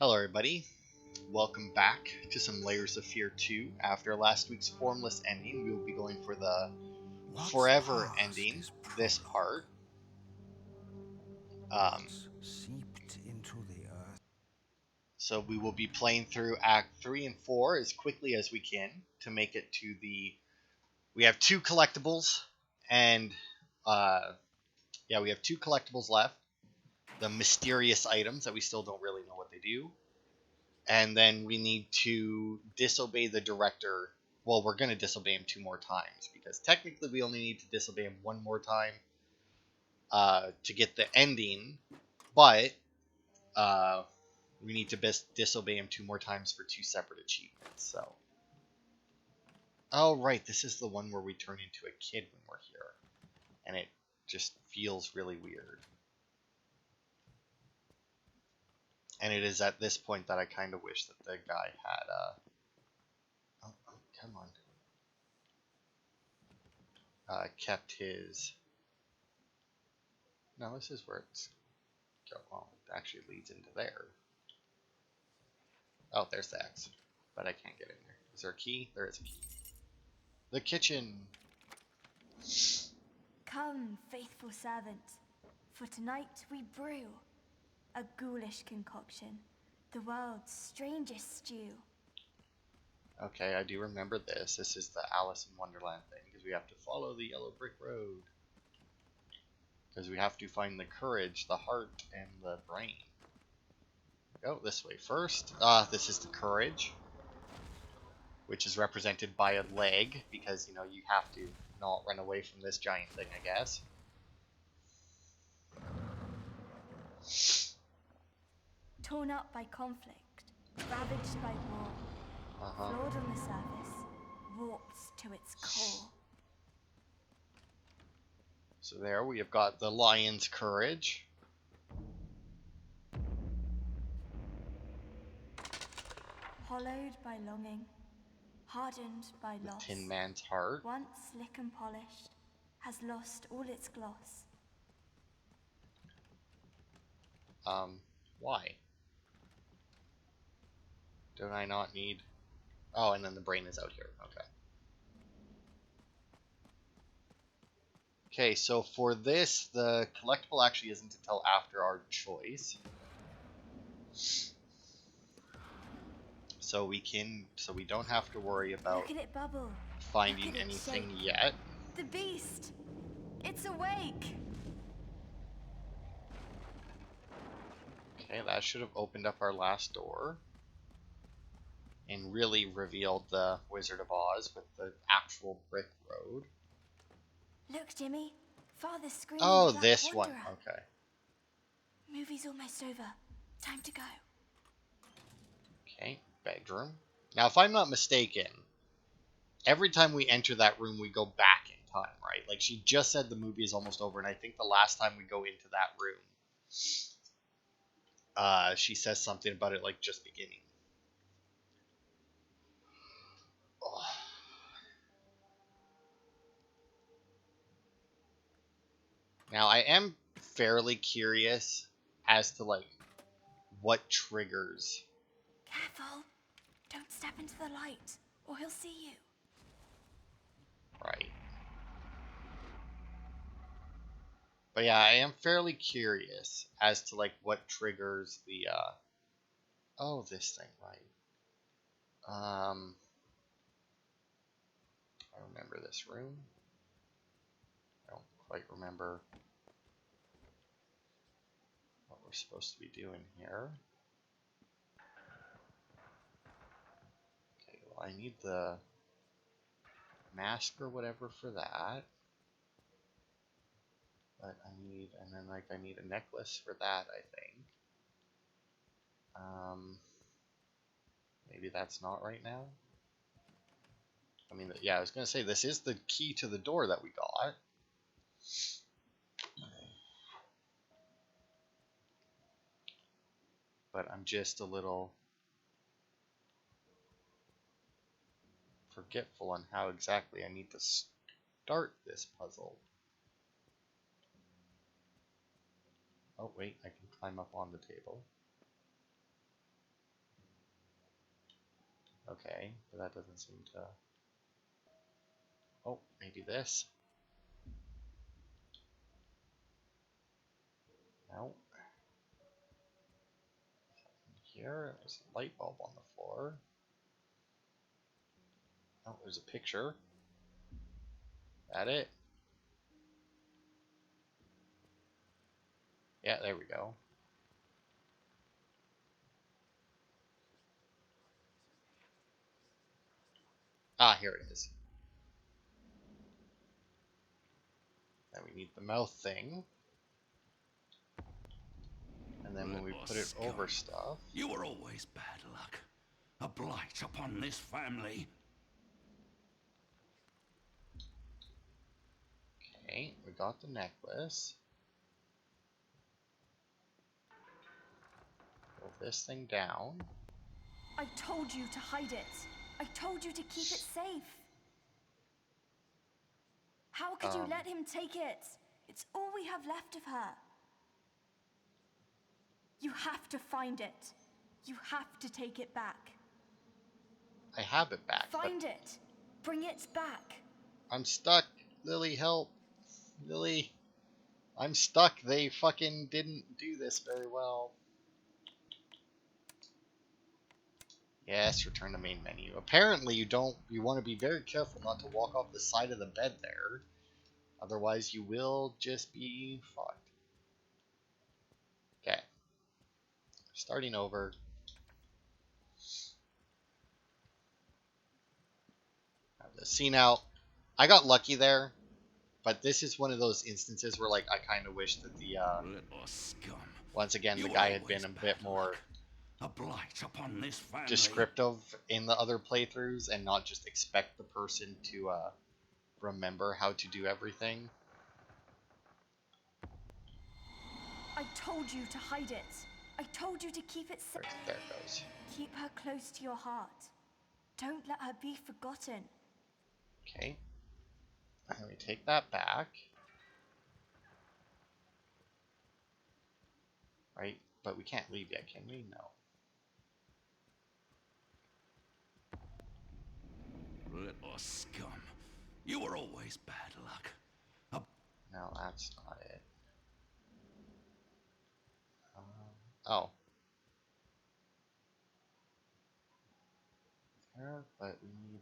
Hello everybody, welcome back to some Layers of Fear 2. After last week's formless ending, we will be going for the forever ending, this part. Seeped into the earth. So we will be playing through Act 3 and 4 as quickly as we can to make it to the... We have two collectibles, and we have two collectibles left. The mysterious items that we still don't really know what they do. And then we need to disobey the director. Well, we're going to disobey him 2 more times, because technically we only need to disobey him 1 more time to get the ending, but we need to disobey him 2 more times for 2 separate achievements. So, oh right, this is the one where we turn into a kid when we're here, and it just feels really weird. And it is at this point that I kind of wish that the guy had oh, come on. Kept his... No, this is where it's... Well, it actually leads into there. Oh, there's the X. But I can't get in there. Is there a key? There is a key. The kitchen! Come, faithful servant, for tonight we brew a ghoulish concoction, the world's strangest stew. Okay, I do remember this. This is the Alice in Wonderland thing, because we have to follow the yellow brick road. Because we have to find the courage, the heart, and the brain. Go this way first. This is the courage, which is represented by a leg, because, you know, you have to not run away from this giant thing, I guess. Torn up by conflict, ravaged by war, flawed on the surface, warped to its core. So there we have got the lion's courage. Hollowed by longing, hardened by The loss. Tin Man's heart. Once slick and polished, has lost all its gloss. Why? Don't I not need... Oh, and then the brain is out here. Okay. Okay, so for this, the collectible actually isn't until after our choice. So we don't have to worry about Look at it bubble. finding Look at it anything shake. yet. The beast! It's awake! Okay, that should have opened up our last door. And really revealed the Wizard of Oz with the actual brick road. Look, Jimmy. Father's screaming. Oh, Black this Wanderer. one. Okay. Movie's almost over. Time to go. Okay, bedroom. Now, if I'm not mistaken, every time we enter that room, we go back in time, right? Like, she just said the movie is almost over, and I think the last time we go into that room, she says something about it, like, just beginning. Oh. Now, I am fairly curious as to, like, what triggers... Careful. Don't step into the light, or he'll see you. Right. But yeah, I am fairly curious as to, like, what triggers the, oh, this thing, right. I remember this room. I don't quite remember what we're supposed to be doing here. Okay, well, I need the mask or whatever for that. But I need, and then, like, I need a necklace for that, I think. Maybe that's not right now. I mean, yeah, I was going to say, this is the key to the door that we got. But I'm just a little forgetful on how exactly I need to start this puzzle. Oh, wait, I can climb up on the table. Okay, but that doesn't seem to... Oh, maybe this? No. Here, there's a light bulb on the floor. Oh, there's a picture. That it? Yeah, there we go. Ah, here it is. Then we need the mouth thing. And then when we put it over stuff... You were always bad luck. A blight upon this family. Okay, we got the necklace. Pull this thing down. I told you to hide it. I told you to keep it safe. How could you let him take it? It's all we have left of her. You have to find it. You have to take it back. I have it back. Find it. Bring it back. I'm stuck. Lily, help. Lily. I'm stuck. They fucking didn't do this very well. Yes, return to main menu. Apparently you want to be very careful not to walk off the side of the bed there. Otherwise you will just be fucked. Okay. Starting over. Have the scene out. I got lucky there, but this is one of those instances where like I kind of wish that the once again the guy had been a bit more a blight upon this family. descriptive in the other playthroughs and not just expect the person to remember how to do everything. I told you to hide it. I told you to keep it safe. There it goes. Keep her close to your heart. Don't let her be forgotten. Okay. And we take that back. Right? But we can't leave yet, can we? No. Little scum. You were always bad luck. No, that's not it. Oh. There, but we need...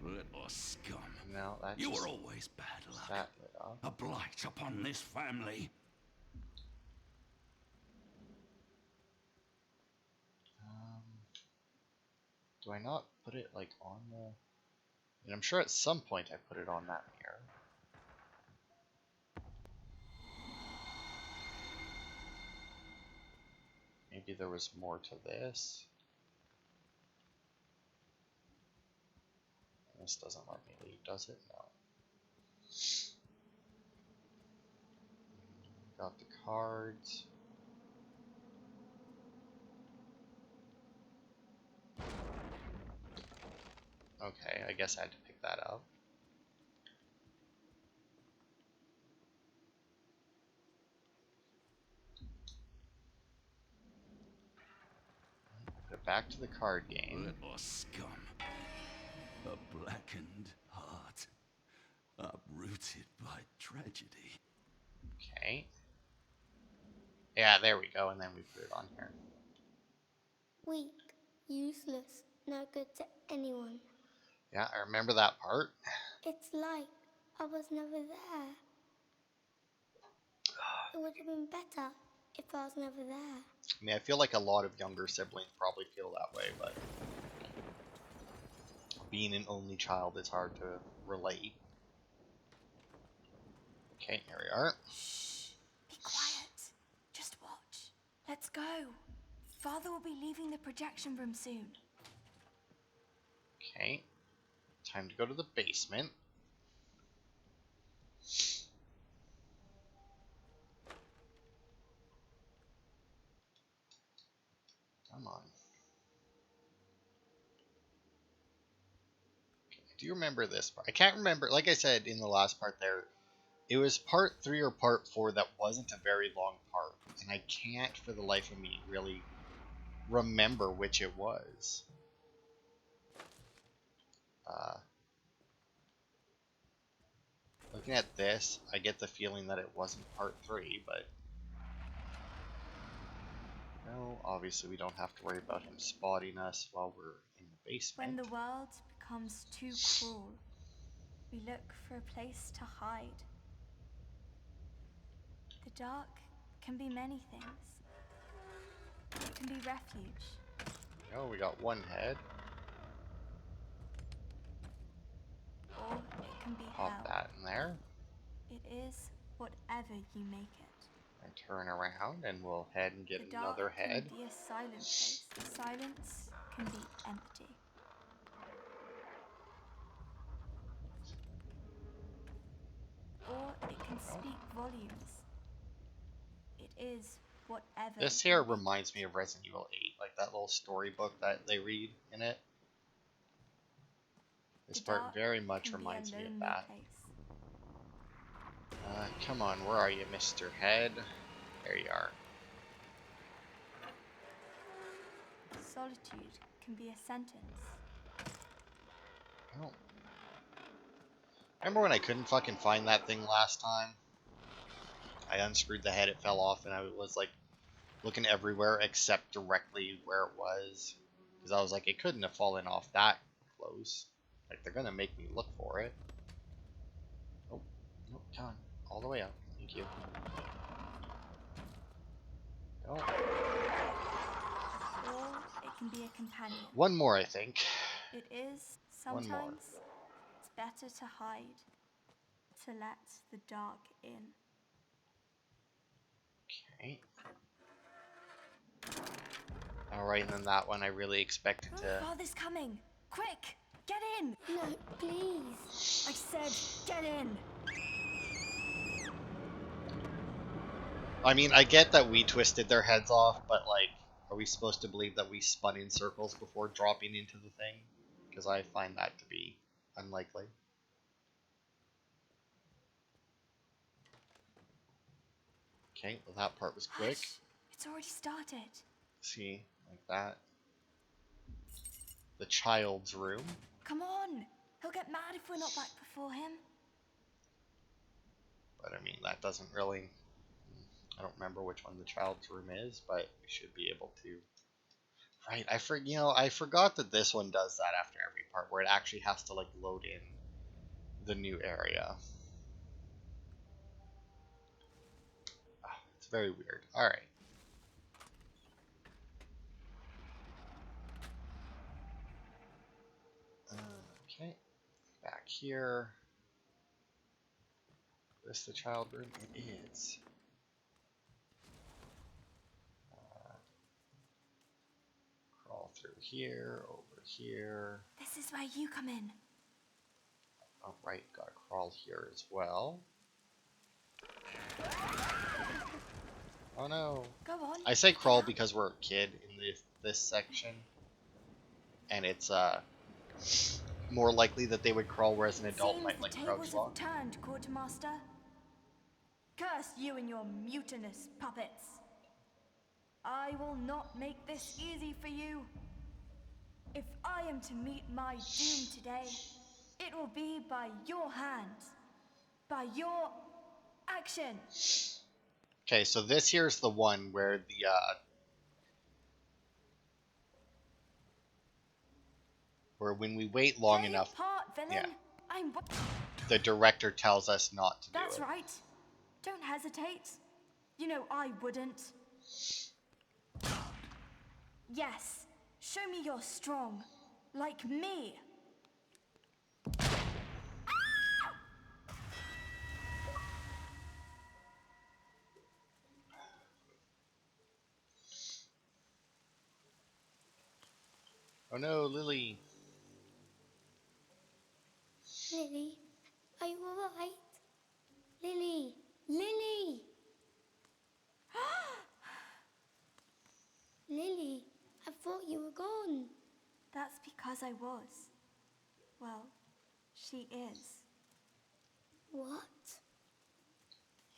Little scum. No, that's You were always bad luck. that lit up. A blight upon this family. Do I not put it like on the... And I'm sure at some point I put it on that mirror. Maybe there was more to this. This doesn't let me leave, does it? No. Got the cards. Okay, I guess I had to pick that up. Put it back to the card game. Little scum. A blackened heart. Uprooted by tragedy. Okay. Yeah, there we go, and then we put it on here. Weak, useless, no good to anyone. Yeah, I remember that part. It's like I was never there. It would have been better if I was never there. I mean, I feel like a lot of younger siblings probably feel that way, but being an only child, it's hard to relate. Okay, here we are. Shh. Be quiet. Just watch. Let's go. Father will be leaving the projection room soon. Okay. Time to go to the basement. Come on. Okay, do you remember this part? I can't remember. Like I said in the last part there, it was part 3 or part 4 that wasn't a very long part. and I can't for the life of me really remember which it was. Looking at this, I get the feeling that it wasn't part 3, but no, obviously we don't have to worry about him spotting us while we're in the basement. When the world becomes too cruel, we look for a place to hide. The dark can be many things. It can be refuge. Oh, we got one head. Or it can be Pop hell. that in there. It is whatever you make it. And turn around and we'll head and get The dark another head. can be a silent place. Silence can be empty. Or it can speak volumes. It is whatever. This here reminds me of Resident Evil 8, like that little storybook that they read in it. This part very much reminds me of that. Come on, where are you, Mr. Head? There you are. Solitude can be a sentence. Oh. Remember when I couldn't fucking find that thing last time? I unscrewed the head, it fell off, and I was like looking everywhere except directly where it was. Because I was like, it couldn't have fallen off that close. Like, they're gonna make me look for it. Oh, nope, come on. All the way up. Thank you. Oh. Or it can be a companion. One more, I think. It is One more. sometimes it's better to hide, to let the dark in. Okay. Alright, and then that one I really expected to... Father's coming! Quick! Get in! No, please. I said, get in! I mean, I get that we twisted their heads off, but, like, are we supposed to believe that we spun in circles before dropping into the thing? Because I find that to be unlikely. Okay, well that part was quick. Hush! It's already started. See, like that. The child's room. Come on! He'll get mad if we're not back before him. But I mean, that doesn't really... I don't remember which one the child's room is, but we should be able to... Right, I forgot that this one does that after every part, where it actually has to, like, load in the new area. Oh, it's very weird. Alright. Okay. Back here. Is this the child room? It is. Crawl through here, over here. This is where you come in. Oh, right, gotta crawl here as well. Oh no. Go on. I say crawl because we're a kid in this section. And it's more likely that they would crawl, whereas an adult might like crouch walk. The tables have turned, Quartermaster. Curse you and your mutinous puppets. I will not make this easy for you. If I am to meet my doom today, it will be by your hands, by your action. Okay, so this here's the one where the where when we wait long Play enough, your part, villain. yeah, the director tells us not to do it. That's right. Don't hesitate. You know I wouldn't. Yes, show me you're strong, like me. Oh no, Lily. Lily, are you alright? Lily! Lily! Lily, I thought you were gone. That's because I was. Well, she is. What?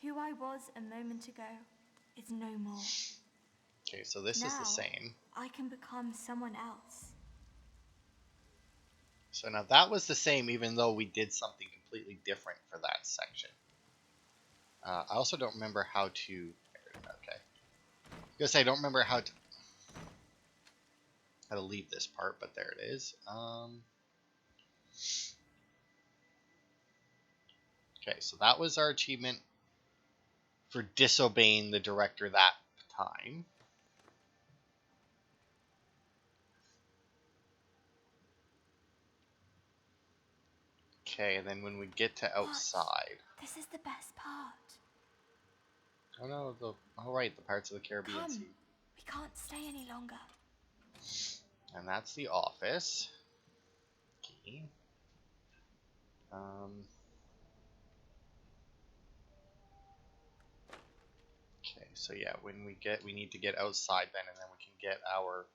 Who I was a moment ago is no more. Okay, so this is the Now, same. I can become someone else. So now that was the same, even though we did something completely different for that section. I also don't remember how to. Okay, I guess I don't remember how to leave this part, but there it is. Okay, so that was our achievement for disobeying the director that time. Okay, and then when we get to outside. This is the best part. Oh no, oh right, the Parts of the Caribbean Come, Sea. we can't stay any longer. And that's the office. Okay. Okay, so yeah, we need to get outside then, and then we can get our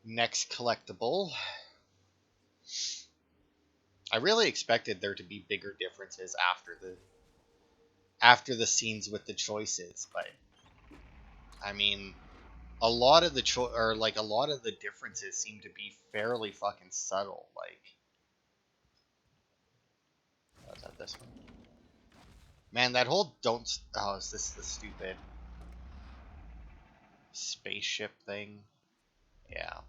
next collectible. I really expected there to be bigger differences after the scenes with the choices, but I mean, a lot of a lot of the differences seem to be fairly fucking subtle. Like, oh, is that this one? Man, that whole don't. Oh, is this the stupid spaceship thing? Yeah.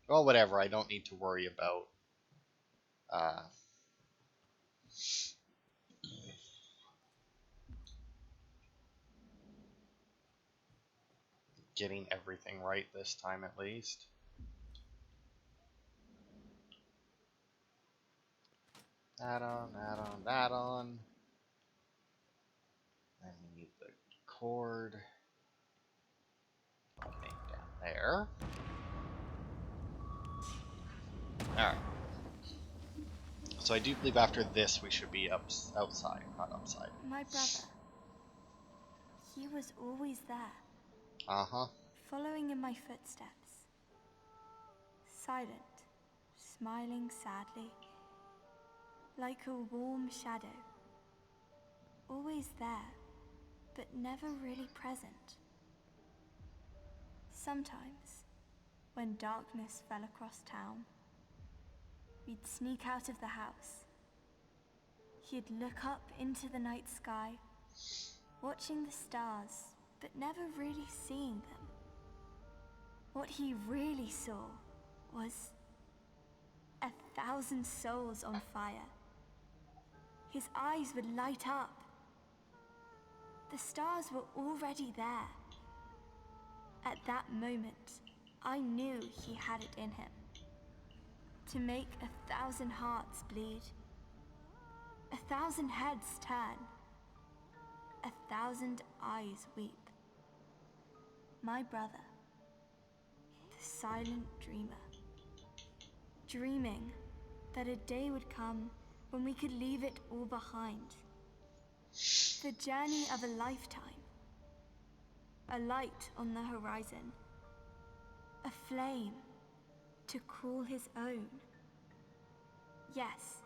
Well, whatever. I don't need to worry about uh, getting everything right this time, at least. That on, that on, that on. Then we need the cord. Okay, down there. Alright. So I do believe after this we should be outside, not upside. My brother. He was always there, Uh-huh. following in my footsteps. Silent, smiling sadly, like a warm shadow. Always there, but never really present. Sometimes, when darkness fell across town, we'd sneak out of the house. He'd look up into the night sky, watching the stars, but never really seeing them. What he really saw was 1,000 souls on fire. His eyes would light up. The stars were already there. At that moment, I knew he had it in him. To make 1,000 hearts bleed, 1,000 heads turn, 1,000 eyes weep. My brother, the silent dreamer, dreaming that a day would come when we could leave it all behind. The journey of a lifetime. A light on the horizon. A flame to call his own. Yes,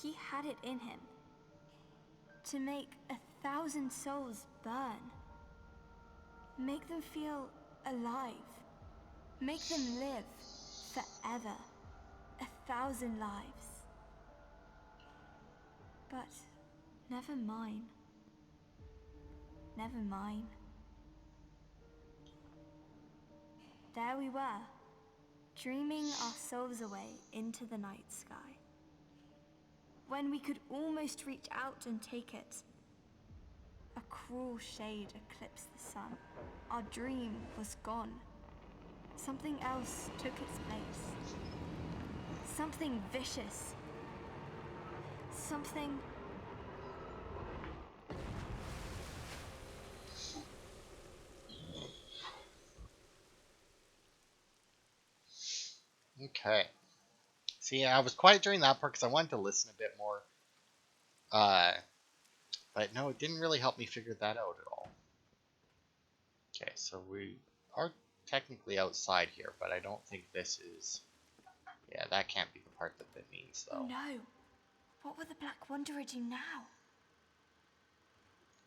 he had it in him. To make 1,000 souls burn. Make them feel alive. Make them live forever. 1,000 lives. But never mine. Never mine. There we were, dreaming our souls away into the night sky. When we could almost reach out and take it, a cruel shade eclipsed the sun. Our dream was gone. Something else took its place. Something vicious. Something... Okay. See, I was quiet during that part because I wanted to listen a bit more. But no, it didn't really help me figure that out at all. Okay, so we are technically outside here, but I don't think this is... Yeah, that can't be the part that it means, though. No. What will the Black Wanderer do now?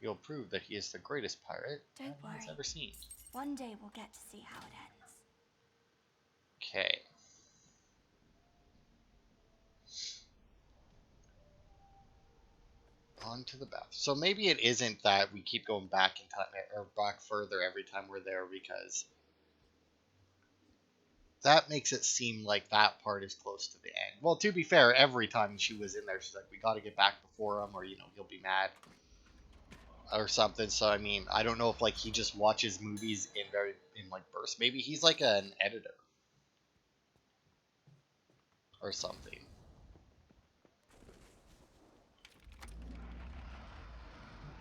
You'll prove that he is the greatest pirate Don't anyone has worry. ever seen. One day we'll get to see how it ends. Okay. On to the bath. So maybe it isn't that we keep going back in time or back further every time we're there, because that makes it seem like that part is close to the end. Well, to be fair, every time she was in there, she's like, "We got to get back before him, or he'll be mad or something." So I mean, I don't know if like he just watches movies in like bursts. Maybe he's like an editor or something.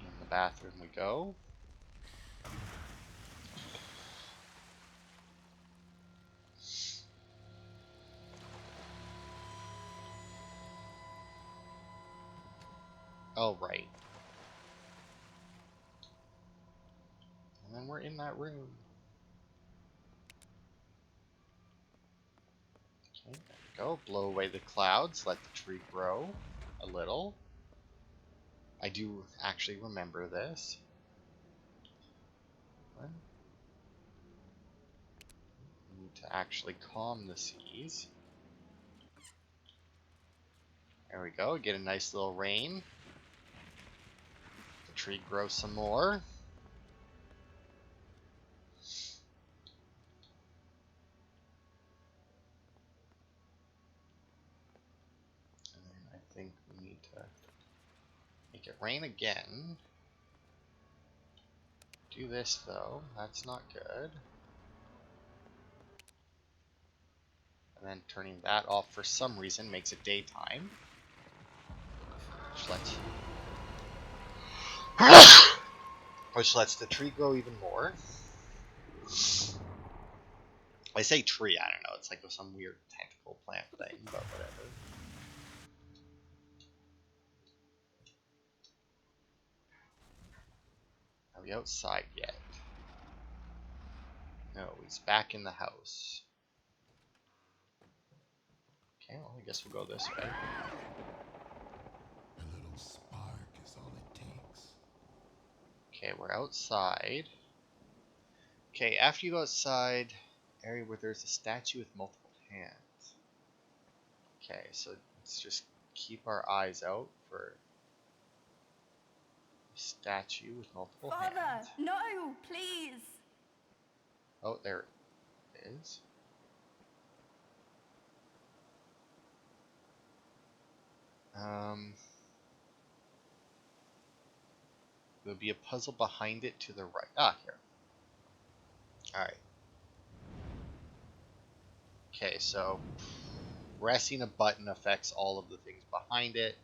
In the bathroom we go. Oh, right. And then we're in that room. Okay, there we go. Blow away the clouds. Let the tree grow a little. I do actually remember this. What? We need to actually calm the seas. There we go. Get a nice little rain. The tree grows some more. And then I think we need to make it rain again. Do this though. That's not good. And then turning that off for some reason makes it daytime. Which lets the tree grow even more. I say tree, I don't know. It's like some weird tentacle plant thing, but whatever. Are we outside yet? No, he's back in the house. Okay, well, I guess we'll go this way. A little spark is all it takes. Okay, we're outside. Okay, after you go outside, area where there's a statue with multiple hands. Okay, so let's just keep our eyes out for a statue with multiple Father, hands. no, please. Oh, there it is. There'll be a puzzle behind it to the right. Ah, here. Alright. Okay, so pressing a button affects all of the things behind it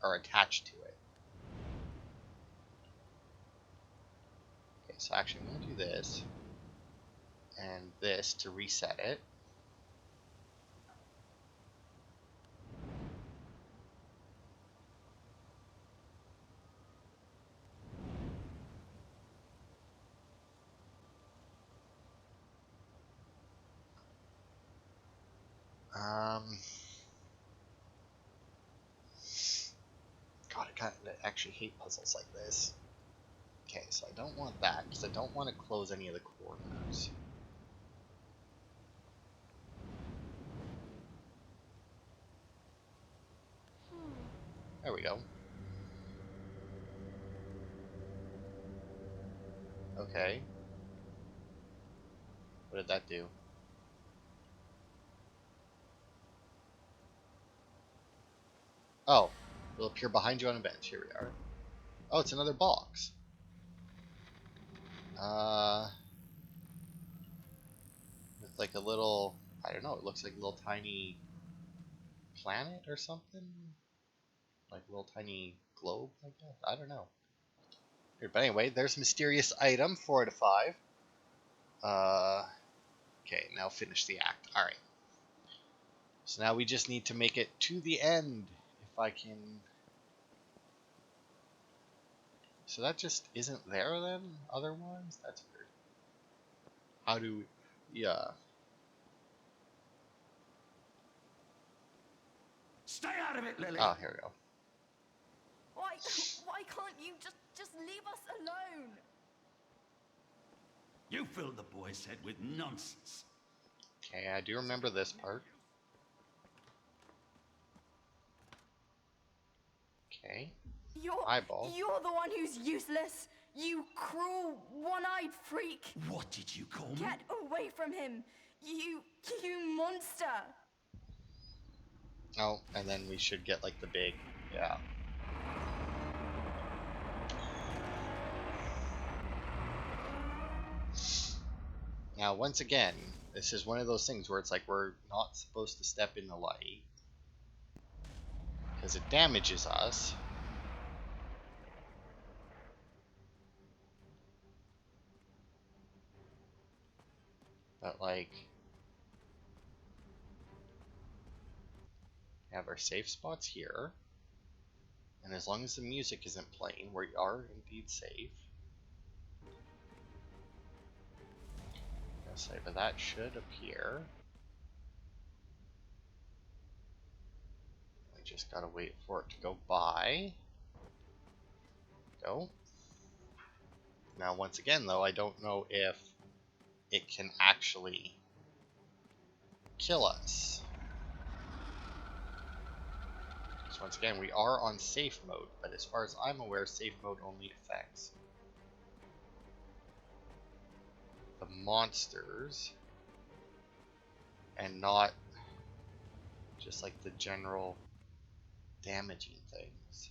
or attached to it. Okay, so actually I'm going to do this and this to reset it. God, I kind of actually hate puzzles like this. Okay, so I don't want that because I don't want to close any of the corners. There we go. Okay. What did that do? Oh, it'll appear behind you on a bench. Here we are. Oh, it's another box. With like a little, I don't know, it looks like a little tiny planet or something? Like a little tiny globe, I guess? I don't know. Weird. But anyway, there's mysterious item, 4 out of 5. Okay, now finish the act. Alright. So now we just need to make it to the end. If I can... So that just isn't there then, otherwise? That's weird. How do we... Yeah. Stay out of it, Lily! Oh, here we go. Why can't you just leave us alone. You filled the boy's head with nonsense. Okay, I do remember this part. Okay. Eyeball. You're the one who's useless. You cruel, one-eyed freak. What did you call me? Get away from him. You monster. Oh, and then we should get like the big, yeah. Now, once again, this is one of those things where it's like we're not supposed to step in the light because it damages us. But like, we have our safe spots here, and as long as the music isn't playing, we are indeed safe. I'll say, but that should appear. We just gotta wait for it to go by. Go. Now, once again, though, I don't know if it can actually kill us. So once again, we are on safe mode, but as far as I'm aware, safe mode only affects the monsters and not just like the general damaging things.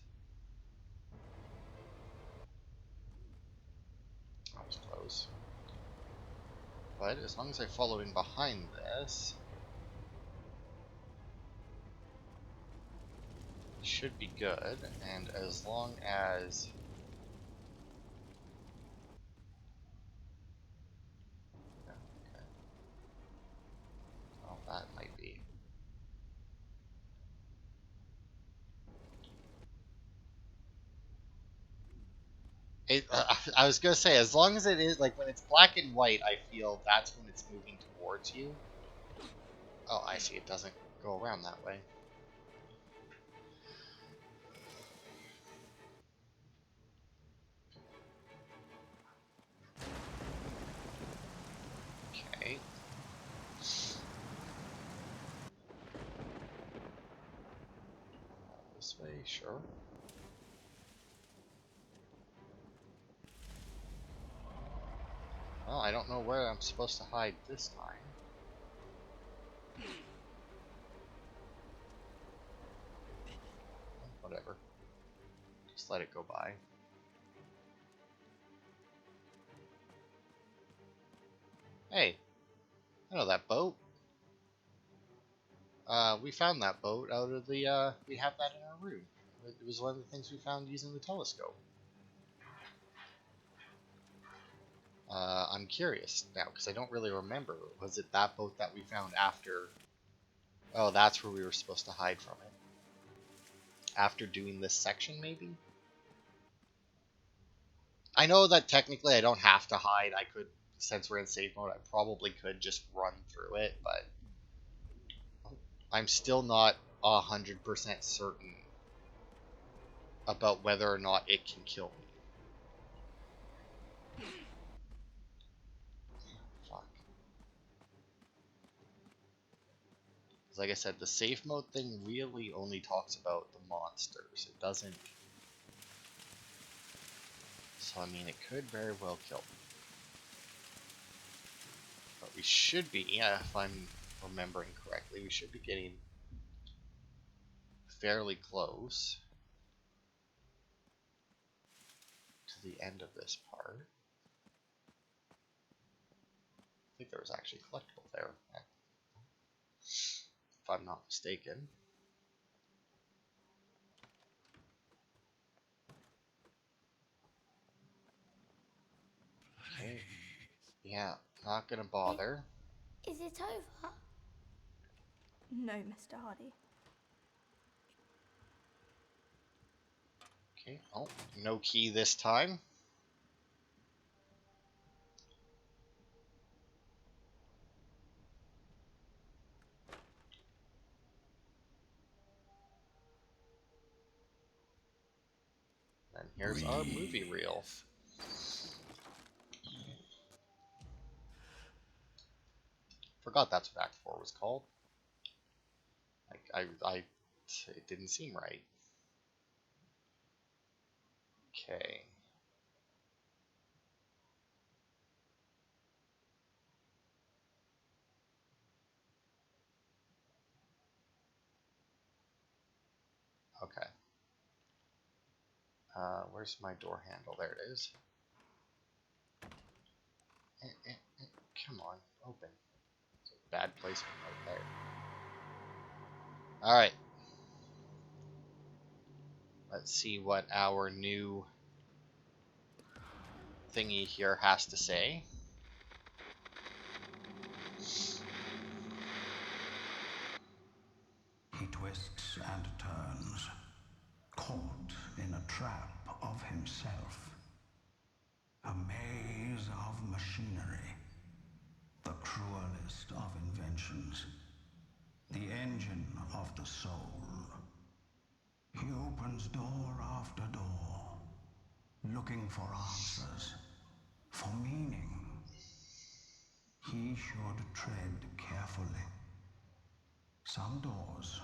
That was close. But as long as I follow in behind this, it should be good. And as long as okay. Oh, that might be. I was gonna say, as long as it is like when it's black and white, I feel that's when it's moving towards you. Oh, I see. It doesn't go around that way. Okay. This way, sure. Well, I don't know where I'm supposed to hide this time. Whatever. Just let it go by. Hey, I know that boat. We found that boat out of the, we have that in our room. It was one of the things we found using the telescope. I'm curious now, because I don't really remember. Was it that boat that we found after? Oh, that's where we were supposed to hide from it. After doing this section, maybe? I know that technically I don't have to hide. I could, since we're in safe mode, I probably could just run through it, but I'm still not 100% certain about whether or not it can kill me. Fuck. Like I said, the safe mode thing really only talks about the monsters. It doesn't. So, I mean, it could very well kill me. But we should be, yeah, if I'm remembering correctly, we should be getting fairly close to the end of this part. I think there was actually a collectible there, if I'm not mistaken. Okay. Yeah, not gonna bother. Is it over? No, Mr. Hardy. Okay, oh, no key this time. And here's our movie reel. Forgot that's what Act 4 was called. It didn't seem right. Okay. Okay. Where's my door handle? There it is. Come on, open. It's a bad placement right there. Alright. Let's see what our new thingy here has to say. He twists and turns, caught in a trap of himself. A maze of machinery, the cruelest of inventions, the engine of the soul. He opens door after door, looking for answers, for meaning. He should tread carefully. Some doors,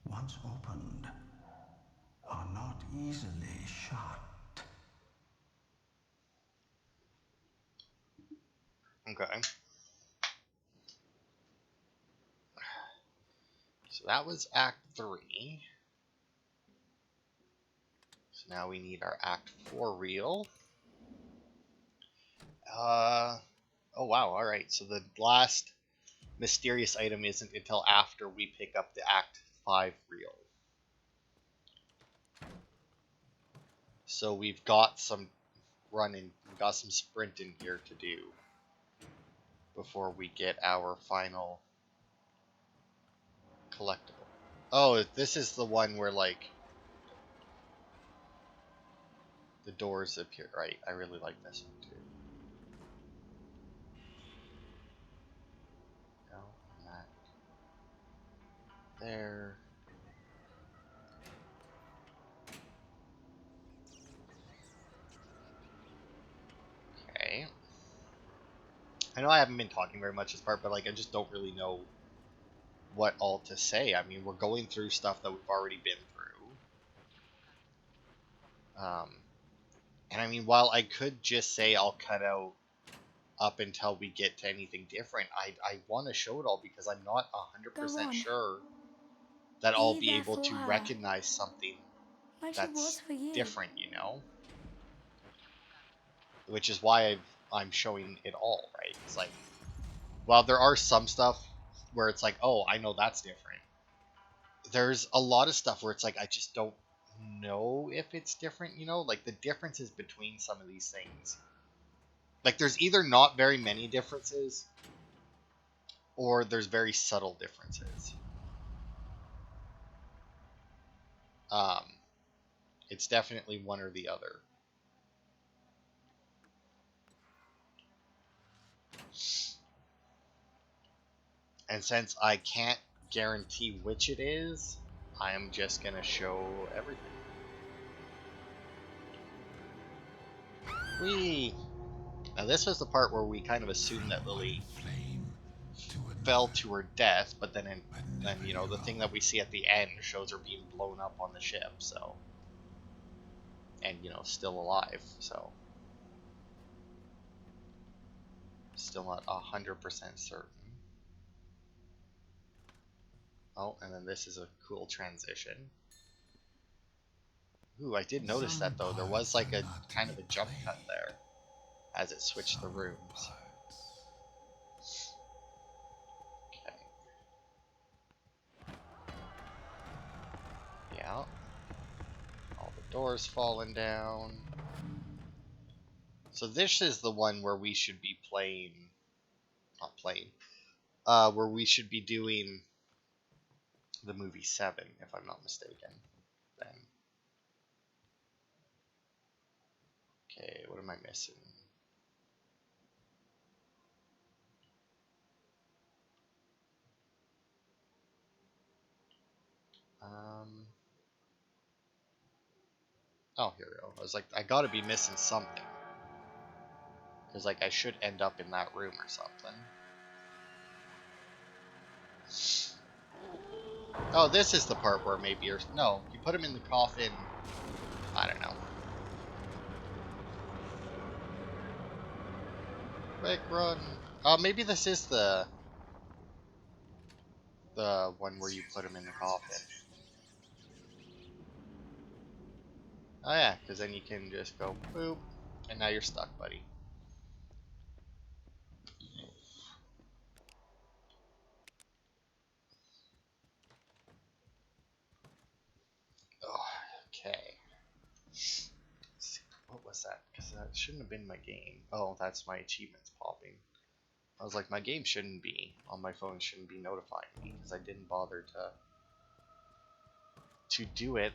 once opened, are not easily shut. Okay. So that was Act 3. So now we need our Act 4 reel. Oh wow, alright. So the last mysterious item isn't until after we pick up the Act 5 reel. So we've got some sprinting here to do before we get our final collectible. Oh, this is the one where, like, the doors appear. Right, I really like this one too. No, and that. There. Okay. I know I haven't been talking very much this part, but, like, I just don't really know what all to say. I mean, we're going through stuff that we've already been through. And I mean, while I could just say I'll cut out up until we get to anything different, I want to show it all because I'm not Go 100% on. sure that I'll Be be there able for to her, recognize something like she was that's for you. different, you know? Which is why I'm showing it all, right? It's like, while there are some stuff where it's like, oh, I know that's different, there's a lot of stuff where it's like, I just don't know if it's different, you know? Like, the differences between some of these things. Like, there's either not very many differences, or there's very subtle differences. Um, it's definitely one or the other. And since I can't guarantee which it is, I am just going to show everything. Whee! Now this was the part where we kind of assumed that Lily fell to her death, but then you know, the thing that we see at the end shows her being blown up on the ship, so, and, you know, still alive, so still not 100% certain. Oh, and then this is a cool transition. Ooh, I did notice that though. There was like a kind of a jump cut there as it switched the rooms. Okay. Yeah. All the doors falling down. So this is the one where we should be playing, not playing, where we should be doing the movie 7, if I'm not mistaken. Then. Okay, what am I missing? Um. Oh, here we go. I was like, I gotta be missing something. Because, like, I should end up in that room or something. Oh, this is the part where maybe you're... No, you put him in the coffin. I don't know. Quick run. Oh, maybe this is the one where you put him in the coffin. Oh yeah, because then you can just go boop, and now you're stuck, buddy. Oh, okay. Let's see, what was that? Because that shouldn't have been my game. Oh, that's my achievements popping. I was like, my game shouldn't be on my phone. Shouldn't be notifying me because I didn't bother to do it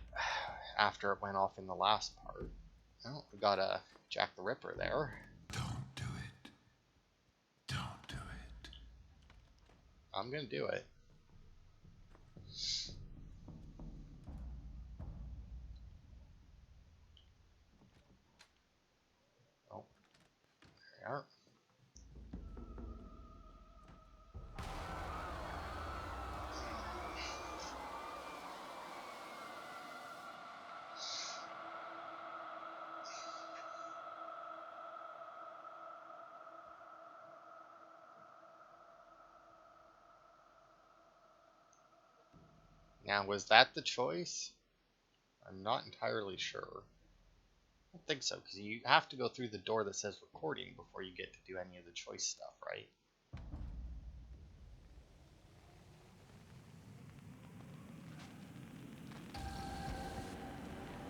after it went off in the last part. Oh, we got a Jack the Ripper there. Don't do it. Don't do it. I'm gonna do it. Oh, there we are. Now, was that the choice? I'm not entirely sure. I don't think so, because you have to go through the door that says recording before you get to do any of the choice stuff, right?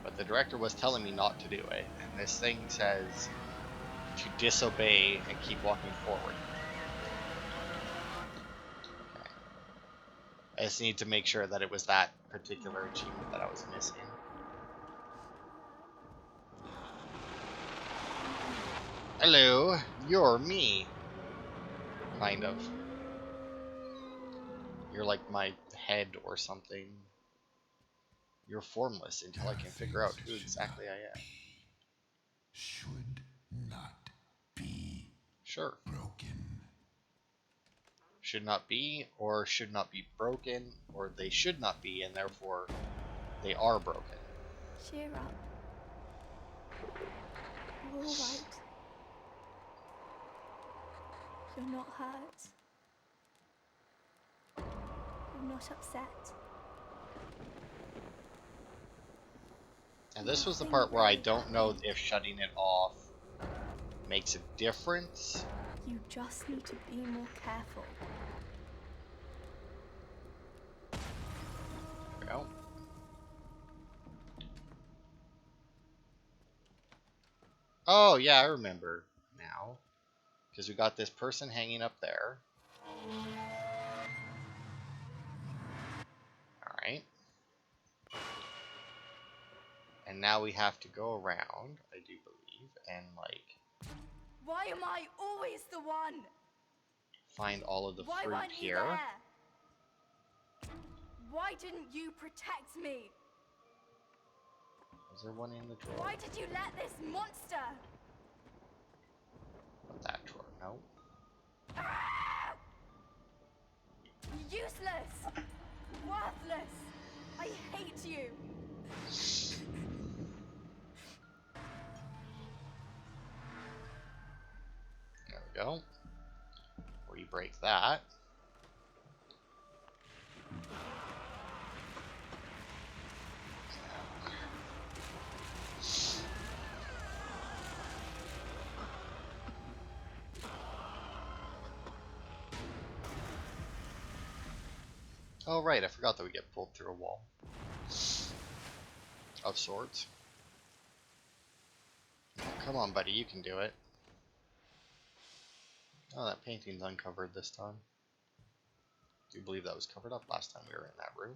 But the director was telling me not to do it, and this thing says to disobey and keep walking forward. Okay. I just need to make sure that it was that particular achievement that I was missing. Hello, you're me. Kind of. You're like my head or something. You're formless until I can figure out who exactly I am. Should not be Sure. broken. Should not be, or should not be broken, or they should not be, and therefore they are broken. Cheer up. You're all right. You're not hurt. You're not upset. And this was the part where I don't know if shutting it off makes a difference. You just need to be more careful. There we go. Oh, yeah, I remember now. Because we got this person hanging up there. Alright. And now we have to go around, I do believe, and, like, Why am I always the one? find all of the Why fruit weren't you here. there? Why didn't you protect me? Is there one in the drawer? Why did you let this monster? Not that drawer, no. Useless! Worthless! I hate you! There we go. Where you break that. Oh right, I forgot that we get pulled through a wall. Of sorts. Come on, buddy, you can do it. Oh, that painting's uncovered this time. Do you believe that was covered up last time we were in that room?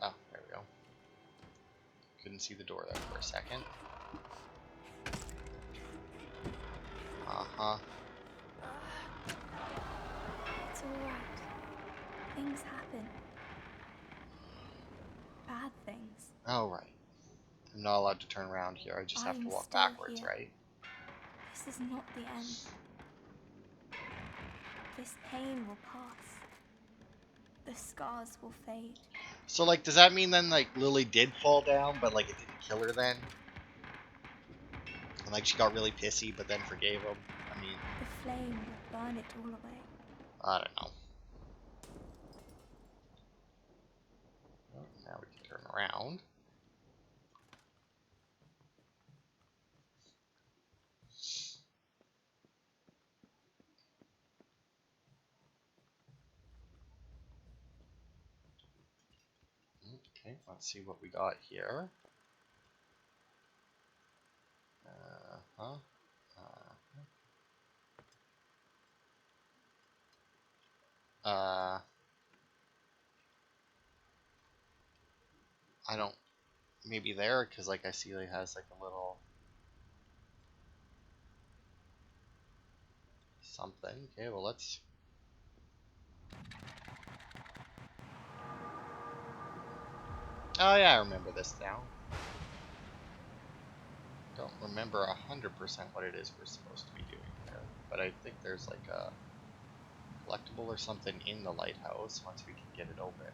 Oh, there we go. Couldn't see the door there for a second. It's alright. things happen. Bad things. Oh, right. I'm not allowed to turn around here. I just have to I'm walk still backwards, here. right? This is not the end. This pain will pass. The scars will fade. So, like, does that mean then, like, Lily did fall down, but, like, it didn't kill her then? And, like, she got really pissy, but then forgave him? I mean, The flame will burn it all away. I don't know. Well, now we can turn around. Okay, let's see what we got here. Uh-huh. I don't, maybe there, because, like, I see it has, like, a little something. Okay, well, let's... Oh, yeah, I remember this now. Don't remember 100% what it is we're supposed to be doing there, but I think there's, like, a collectible or something in the lighthouse once we can get it open.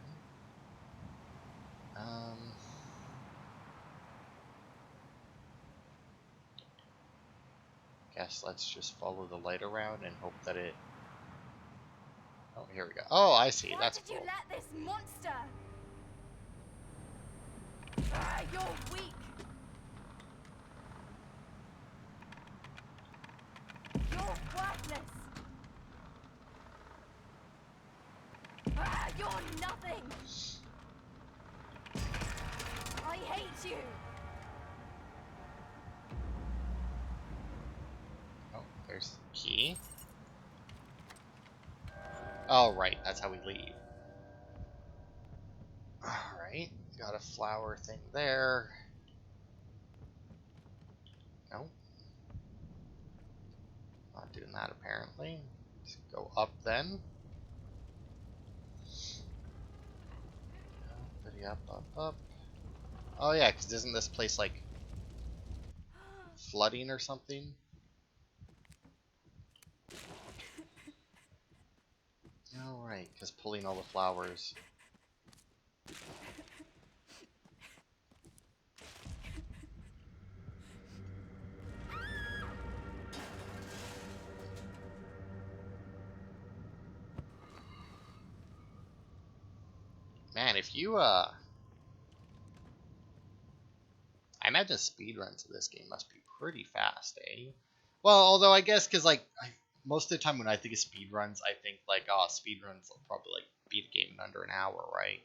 Guess let's just follow the light around and hope that it... Oh, here we go. Oh, I see. Why That's did cool. you let this monster? You're weak. You're worthless. You're nothing. I hate you. Oh, there's the key. Oh, right. That's how we leave. Alright. Got a flower thing there. No. Not doing that, apparently. Let's go up, then. Up, up, up. Oh, yeah, because isn't this place, like, flooding or something? Alright, because pulling all the flowers. Man, if you, I imagine speedruns of this game must be pretty fast, eh? Well, although I guess, because, like, most of the time when I think of speedruns, I think, like, oh, speedruns will probably, like, beat a game in under an hour, right?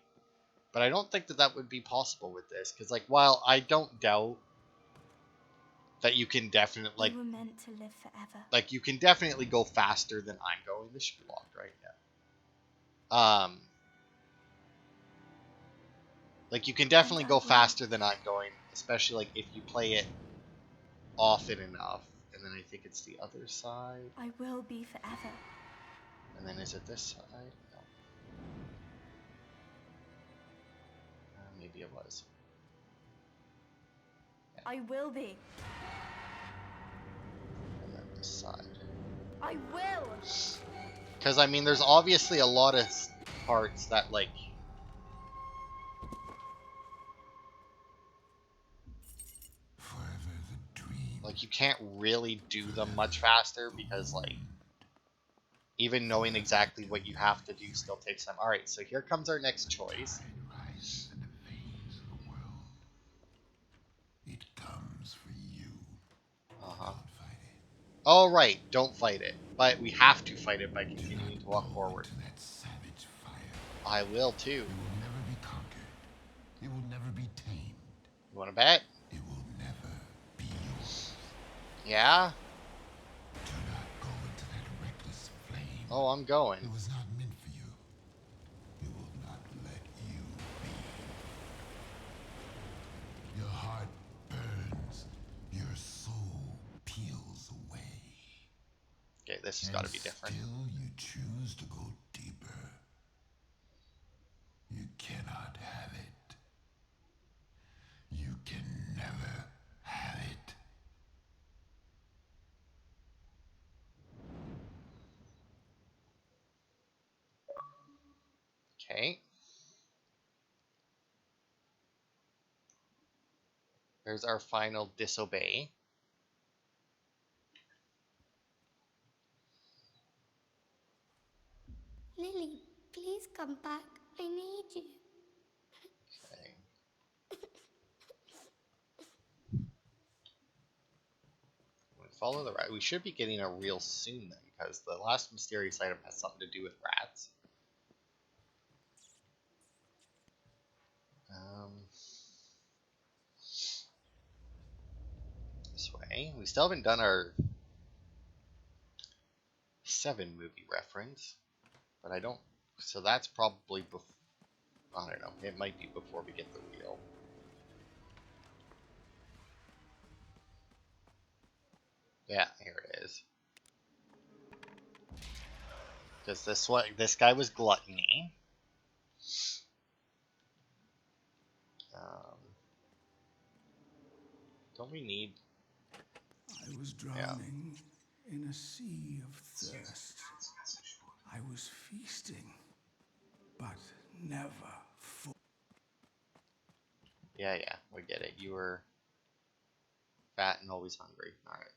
But I don't think that that would be possible with this, because, like, while I don't doubt that you can definitely, You were meant to live forever. like, you can definitely go faster than I'm going. This should be locked, right? Yeah. Like, you can definitely And I go will. faster than I'm going, especially, like, if you play it often enough. And then I think it's the other side. I will be forever. And then is it this side? No. Maybe it was. Yeah. I will be. And then this side. I will. Because, I mean, there's obviously a lot of parts that, like... Forever the dream. Like, you can't really do them much faster because, like... Even knowing exactly what you have to do still takes time. Alright, so here comes our next choice. Tide rises in the veins of the world. It comes for you. Uh-huh. Don't fight it. Oh, right, don't fight it. But we have to fight it by continuing to walk Go forward. into that savage fire. I will, too. It will never be conquered. It will never be tamed. You want to bet? It will never be yours. Yeah? Do not go into that reckless flame. Oh, I'm going. It was not meant for you. It will not let you be. Your heart burns. Your soul peels away. Okay, this has got to be different. Still, you choose to go deeper. Okay. There's our final disobey. Lily, please come back. I need you. Okay. Follow the rat. We should be getting a real soon then, because the last mysterious item has something to do with rats. This way. We still haven't done our 7 movie reference, but I don't. So that's probably before. I don't know. It might be before we get the wheel. Yeah, here it is. Because this guy was gluttony. Um, don't we need? I was drowning in a sea of thirst. I was feasting, but never full. Yeah, we get it. You were fat and always hungry. All right.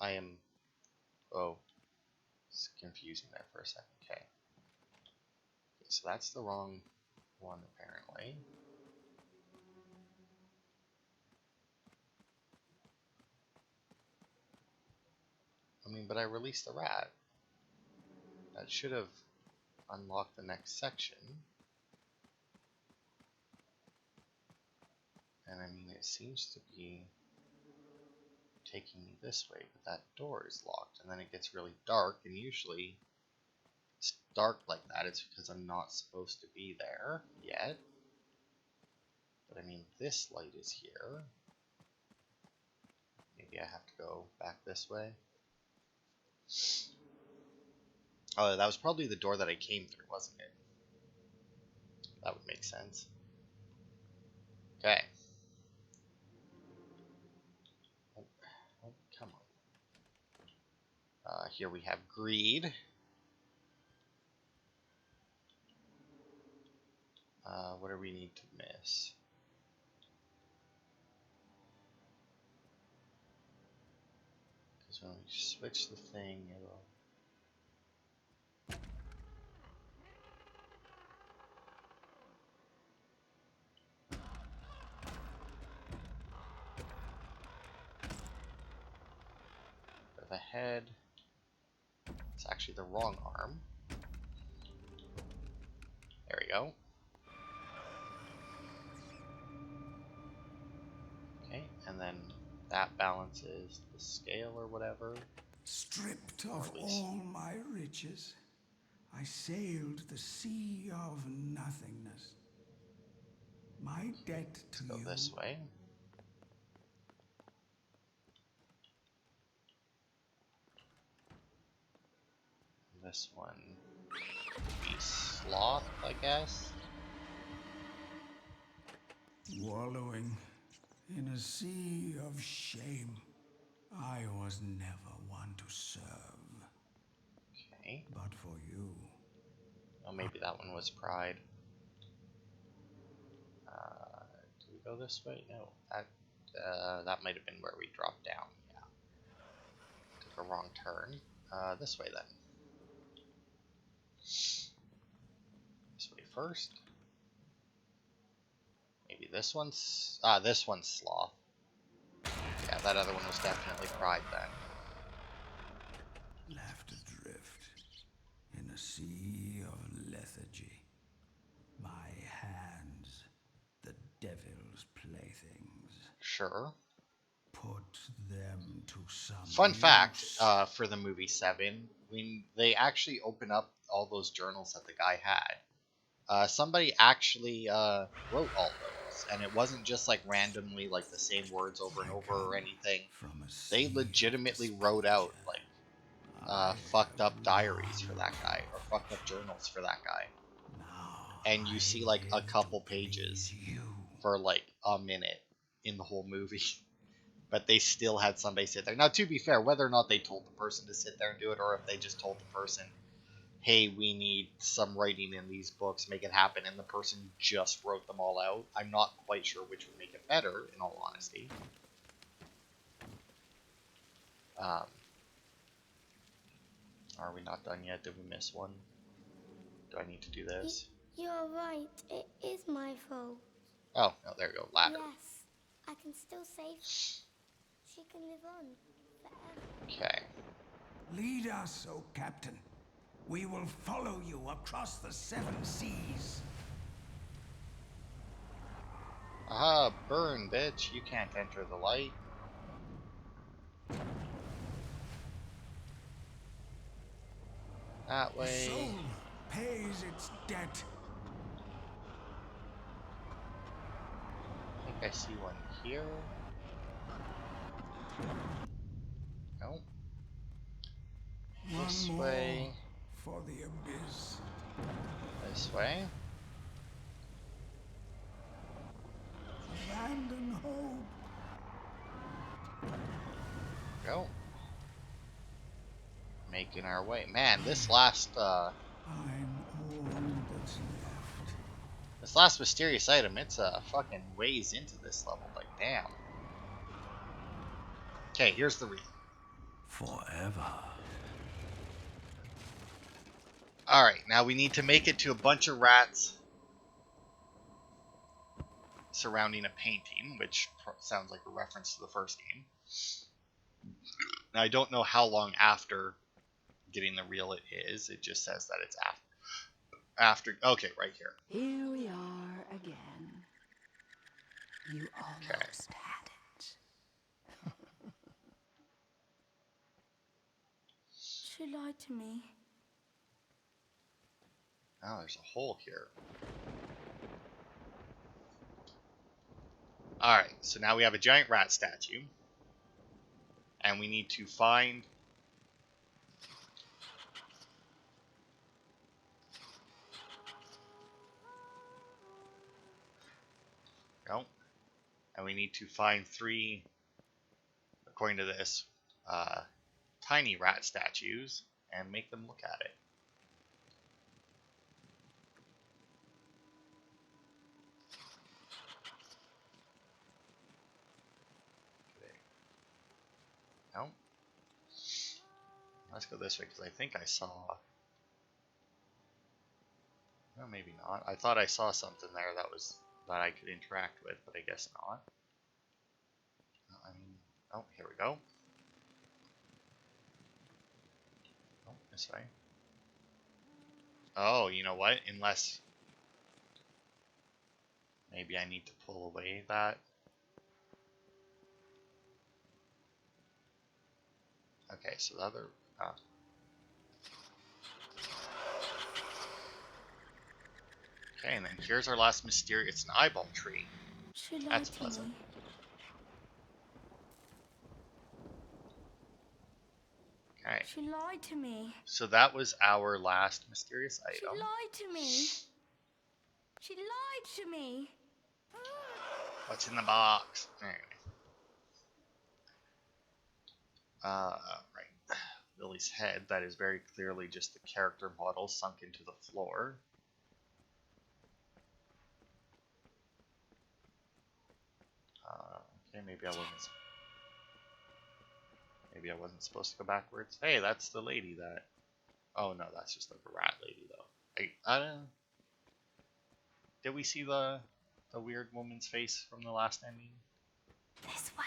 I am. Oh, it's confusing there for a second. Okay. So that's the wrong one apparently. I mean, but I released the rat. That should have unlocked the next section. And I mean, it seems to be taking me this way, but that door is locked. And then it gets really dark, and usually it's dark like that. It's because I'm not supposed to be there yet. But I mean, this light is here. Maybe I have to go back this way. Oh, that was probably the door that I came through, wasn't it? That would make sense. Okay. Oh, come on. Here we have greed. What do we need to miss? Because when we switch the thing, it'll... For the head, it's actually the wrong arm. There we go. Okay, and then that balances the scale or whatever. Stripped Or of at least... all my riches, I sailed the sea of nothingness. My debt Let's to go you. this way. This one would be sloth, I guess. Wallowing in a sea of shame. I was never one to serve. Okay. But for you. Oh, maybe that one was pride. Do we go this way? No. That might have been where we dropped down. Yeah. Took a wrong turn. This way then. This way first. Maybe this one's... this one's sloth. Yeah, that other one was definitely pride then. Left adrift in a sea of lethargy. My hands, the devil's playthings. Sure. Put them to some Fun fact, use. for the movie 7, when they actually open up all those journals that the guy had, somebody actually wrote all those, and it wasn't just like randomly like the same words over and over or anything. From a They sea legitimately of wrote out displeasure. like fucked up diaries for that guy or fucked up journals for that guy, Now and you I see like a live couple to please pages you. for like a minute in the whole movie. But they still had somebody sit there. Now, to be fair, whether or not they told the person to sit there and do it, or if they just told the person, hey, we need some writing in these books, make it happen, and the person just wrote them all out. I'm not quite sure which would make it better, in all honesty. Are we not done yet? Did we miss one? Do I need to do this? You're right. It is my fault. Oh, no, there we go. Ladder. Yes, I can still save her. She can live on forever. Okay. Lead us, O Captain. We will follow you across the 7 seas. Aha, burn, bitch. You can't enter the light. That The way. soul pays its debt. I think I see one here. Nope. This One more way. for the abyss. This way. Abandon hope. Go. Making our way. Man, this last I'm all that's left. this last mysterious item, it's fucking ways into this level, like damn. Okay, here's the reel. Forever. Alright, now we need to make it to a bunch of rats surrounding a painting, which sounds like a reference to the first game. Now, I don't know how long after getting the reel it is. It just says that it's after. Okay, right here. Here we are again. You almost had it. She lied to me. Oh, there's a hole here. Alright, so now we have a giant rat statue. And we need to find... No. And we need to find 3, according to this, tiny rat statues and make them look at it. No. Let's go this way because I think I saw... No, maybe not. I thought I saw something there that I could interact with, but I guess not. I mean, oh, here we go. Oh, this way. Oh, you know what? Unless maybe I need to pull away that. Okay, so the other... Okay, and then here's our last mysterious... It's an eyeball tree. She lied That's to pleasant. me. Okay, She lied to me. so that was our last mysterious She item. lied to me. She lied to me. What's in the box? Anyway. Right. Lily's head, that is very clearly just the character model sunk into the floor. Okay, maybe I wasn't supposed to go backwards. Hey, that's the lady that... Oh no, that's just like a rat lady though. I don't know. Did we see the weird woman's face from the last ending? This way.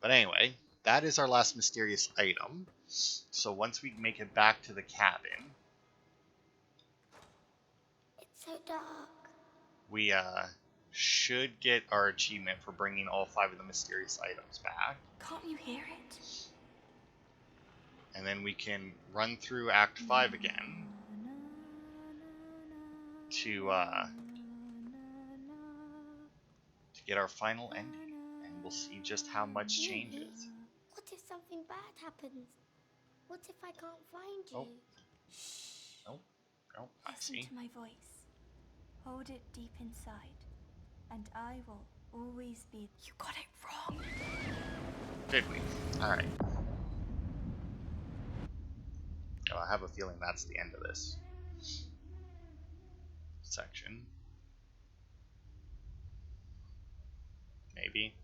But anyway, that is our last mysterious item. So once we make it back to the cabin, It's so dark. we should get our achievement for bringing all 5 of the mysterious items back. Can't you hear it? And then we can run through Act 5 again to get our final ending. And we'll see just how much changes. What if something bad happens? What if I can't find you? Oh. Oh, I Listen see. to my voice. Hold it deep inside, and I will always be. You got it wrong. Did we? Alright. I have a feeling that's the end of this section. Maybe.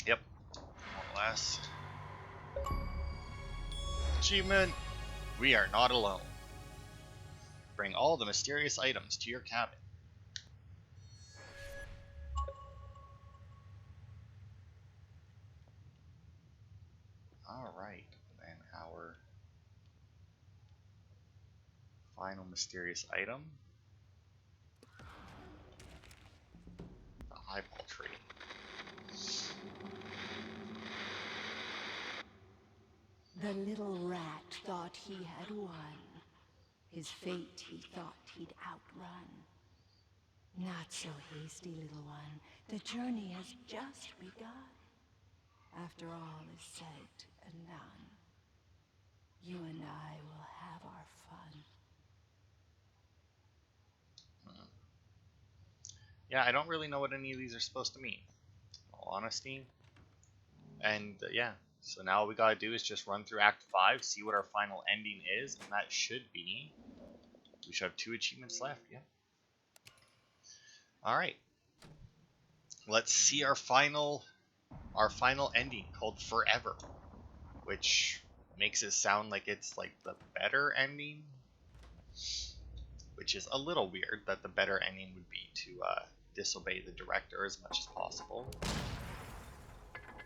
Yep. One last achievement. We are not alone. Bring all the mysterious items to your cabin. Alright, then our final mysterious item. The eyeball tree. The little rat thought he had won. His fate he thought he'd outrun. Not so hasty, little one. The journey has just begun. After all is said and done, you and I will have our fun. Yeah, I don't really know what any of these are supposed to mean, in all honesty. And yeah, so now all we gotta do is just run through Act 5, see what our final ending is, and that should be... We should have 2 achievements left, yeah. Alright. Let's see our final ending, called Forever. Which makes it sound like it's like the better ending. Which is a little weird, that the better ending would be to disobey the director as much as possible.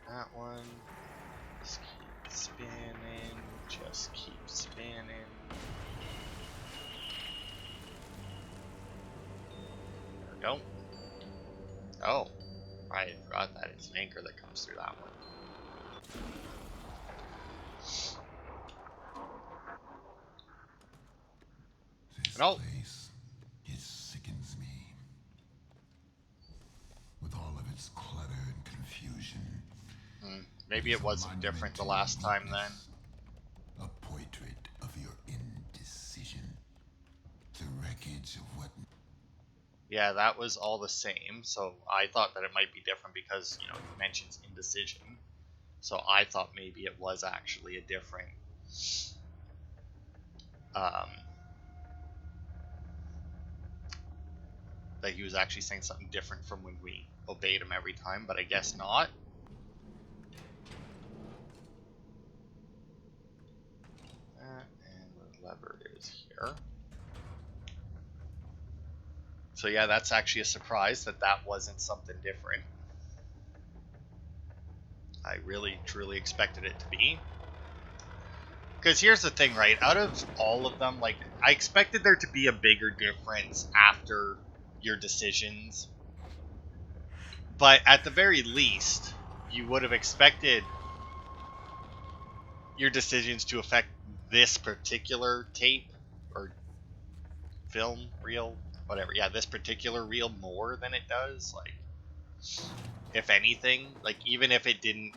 That one. Just keep spinning. Just keep spinning. There we go. Oh. I forgot that it's an anchor that comes through that one. This Nope. place, it sickens me. With all of its clutter and confusion. Maybe it wasn't different the last time then. A portrait of your indecision. The wreckage of what... Yeah, that was all the same, so I thought that it might be different because, you know, it mentions indecision. So I thought maybe it was actually a different... that he was actually saying something different from when we obeyed him every time, but I guess not. And the lever is here. So yeah, that's actually a surprise that that wasn't something different. I really, truly expected it to be. Because here's the thing, right? Out of all of them, like, I expected there to be a bigger difference after your decisions. But at the very least, you would have expected your decisions to affect this particular tape or film, reel, whatever. Yeah, this particular reel more than it does. Like, if anything, like, even if it didn't,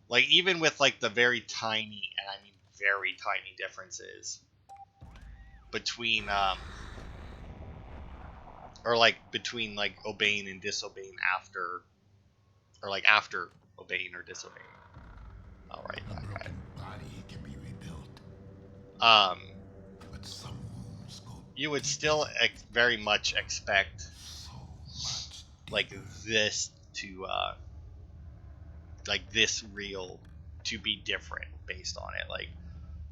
like, even with, like, the very tiny, and I mean very tiny differences between, or, like, between, like, obeying and disobeying after, or, like, after obeying or disobeying. Alright, A broken body can be rebuilt. But some wounds go... You would still very much expect, so much like, deeper. this to, like, this reel to be different based on it. Like,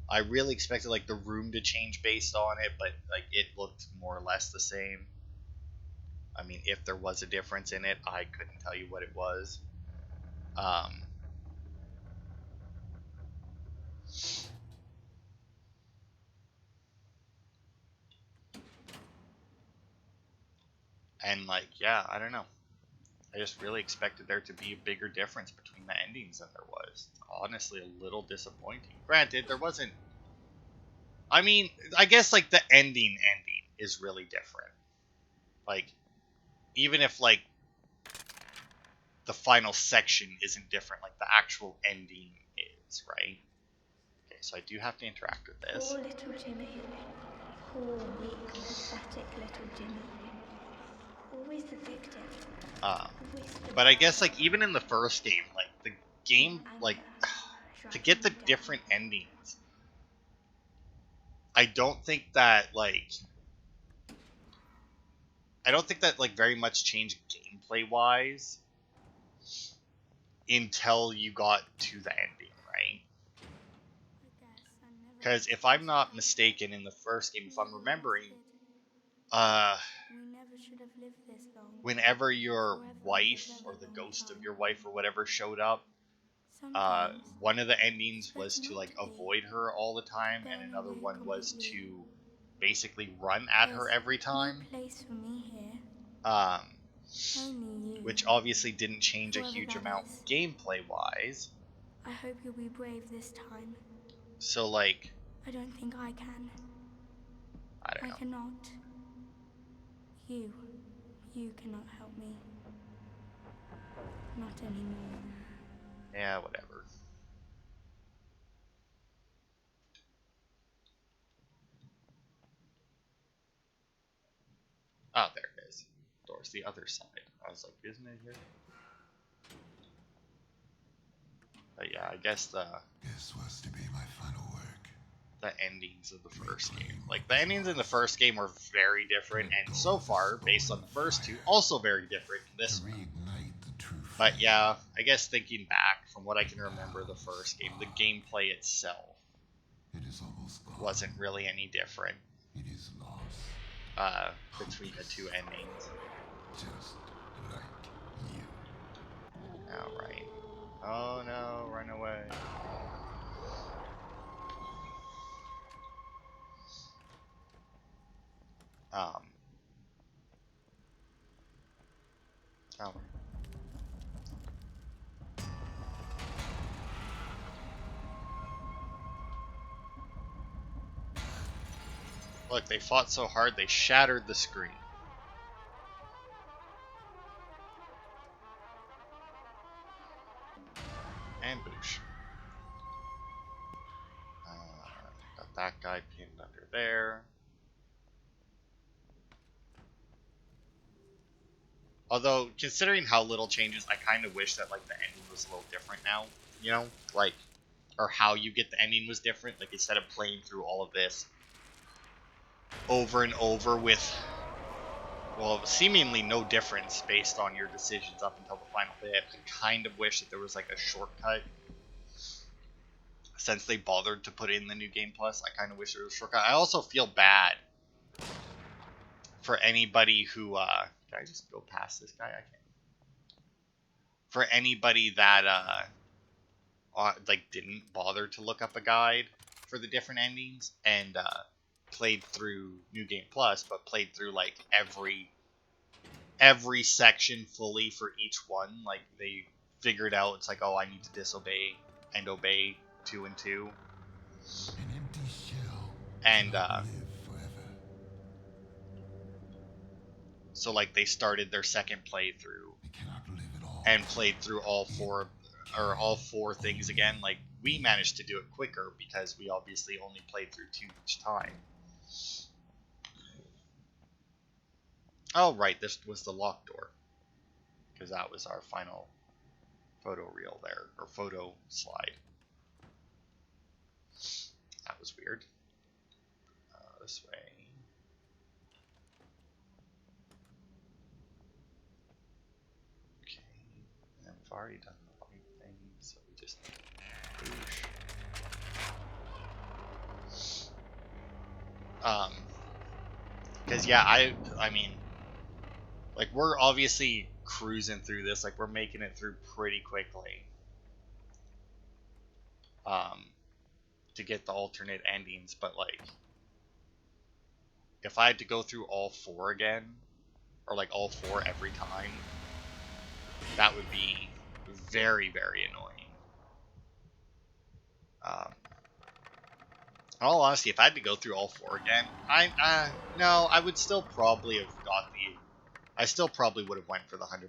I really expected, like, the room to change based on it, but, like, it looked more or less the same. I mean, if there was a difference in it, I couldn't tell you what it was. And, like, yeah, I don't know. I just really expected there to be a bigger difference between the endings than there was. Honestly, a little disappointing. Granted, there wasn't... I mean, I guess, like, the ending is really different. Like, even if, like, the final section isn't different, like, the actual ending is, right? Okay, so I do have to interact with this. Poor little Jimmy. Poor, weak, pathetic little Jimmy. Always the victim. Always the But I guess, like, even in the first game, like, game, like, to get the different endings, I don't think that like very much changed gameplay wise until you got to the ending, right? Because if I'm not mistaken, in the first game, if I'm remembering, uh, We never should have lived this long. whenever your wife or the ghost of your wife or whatever showed up, Sometimes one of the endings it's was better to not like to be. avoid her all the time, and Burn another away one was completely. to basically run at her There's every no time. place for me here. Um, Only you. which obviously didn't change a Whoever huge that amount is. gameplay wise. I hope you'll be brave this time. So like, I don't think I can. I don't I know. cannot. You cannot help me. Not anymore. Yeah, whatever. Oh, there it is. Door's the other side. I was like, isn't it here? But yeah, I guess This was to be my final work. the endings of the first game. Like, the endings in the first game were very different, and so far, based on the first two, also very different in this To one. reignite the true But flame. yeah, I guess thinking back, from what I can remember the first game, the gameplay itself It is almost gone. wasn't really any different It is lost. between the two endings. Just like you. Alright. Oh no, run away. Um. Oh. Look, they fought so hard they shattered the screen. And boosh. Got that guy pinned under there. Although, considering how little changes, I kind of wish that like the ending was a little different now. You know, like, or how you get the ending was different. Like, instead of playing through all of this over and over with, well, seemingly no difference based on your decisions up until the final bit. I kind of wish that there was like a shortcut. Since they bothered to put in the new Game Plus, I kind of wish there was a shortcut. I also feel bad for anybody who, can I just go past this guy? I can't. For anybody that, like, didn't bother to look up a guide for the different endings and, played through New Game Plus, but played through, like, every section fully for each one. Like, they figured out, it's like, oh, I need to disobey and obey 2 and 2. An empty shell And, cannot live forever. so, like, they started their second playthrough It cannot live at all. and played through all four things again. Like, we managed to do it quicker because we obviously only played through 2 each time. Oh, right, this was the locked door. Because that was our final photo reel there, or photo slide. That was weird. This way. Okay, and then we've already done the light thing, so we just boosh. Because yeah, I mean, like, we're obviously cruising through this, like, we're making it through pretty quickly. To get the alternate endings, but like, if I had to go through all 4 again, or like all 4 every time, that would be very, very annoying. In all honesty, if I had to go through all 4 again, no, I would still probably have got the, I still probably would have went for the 100%.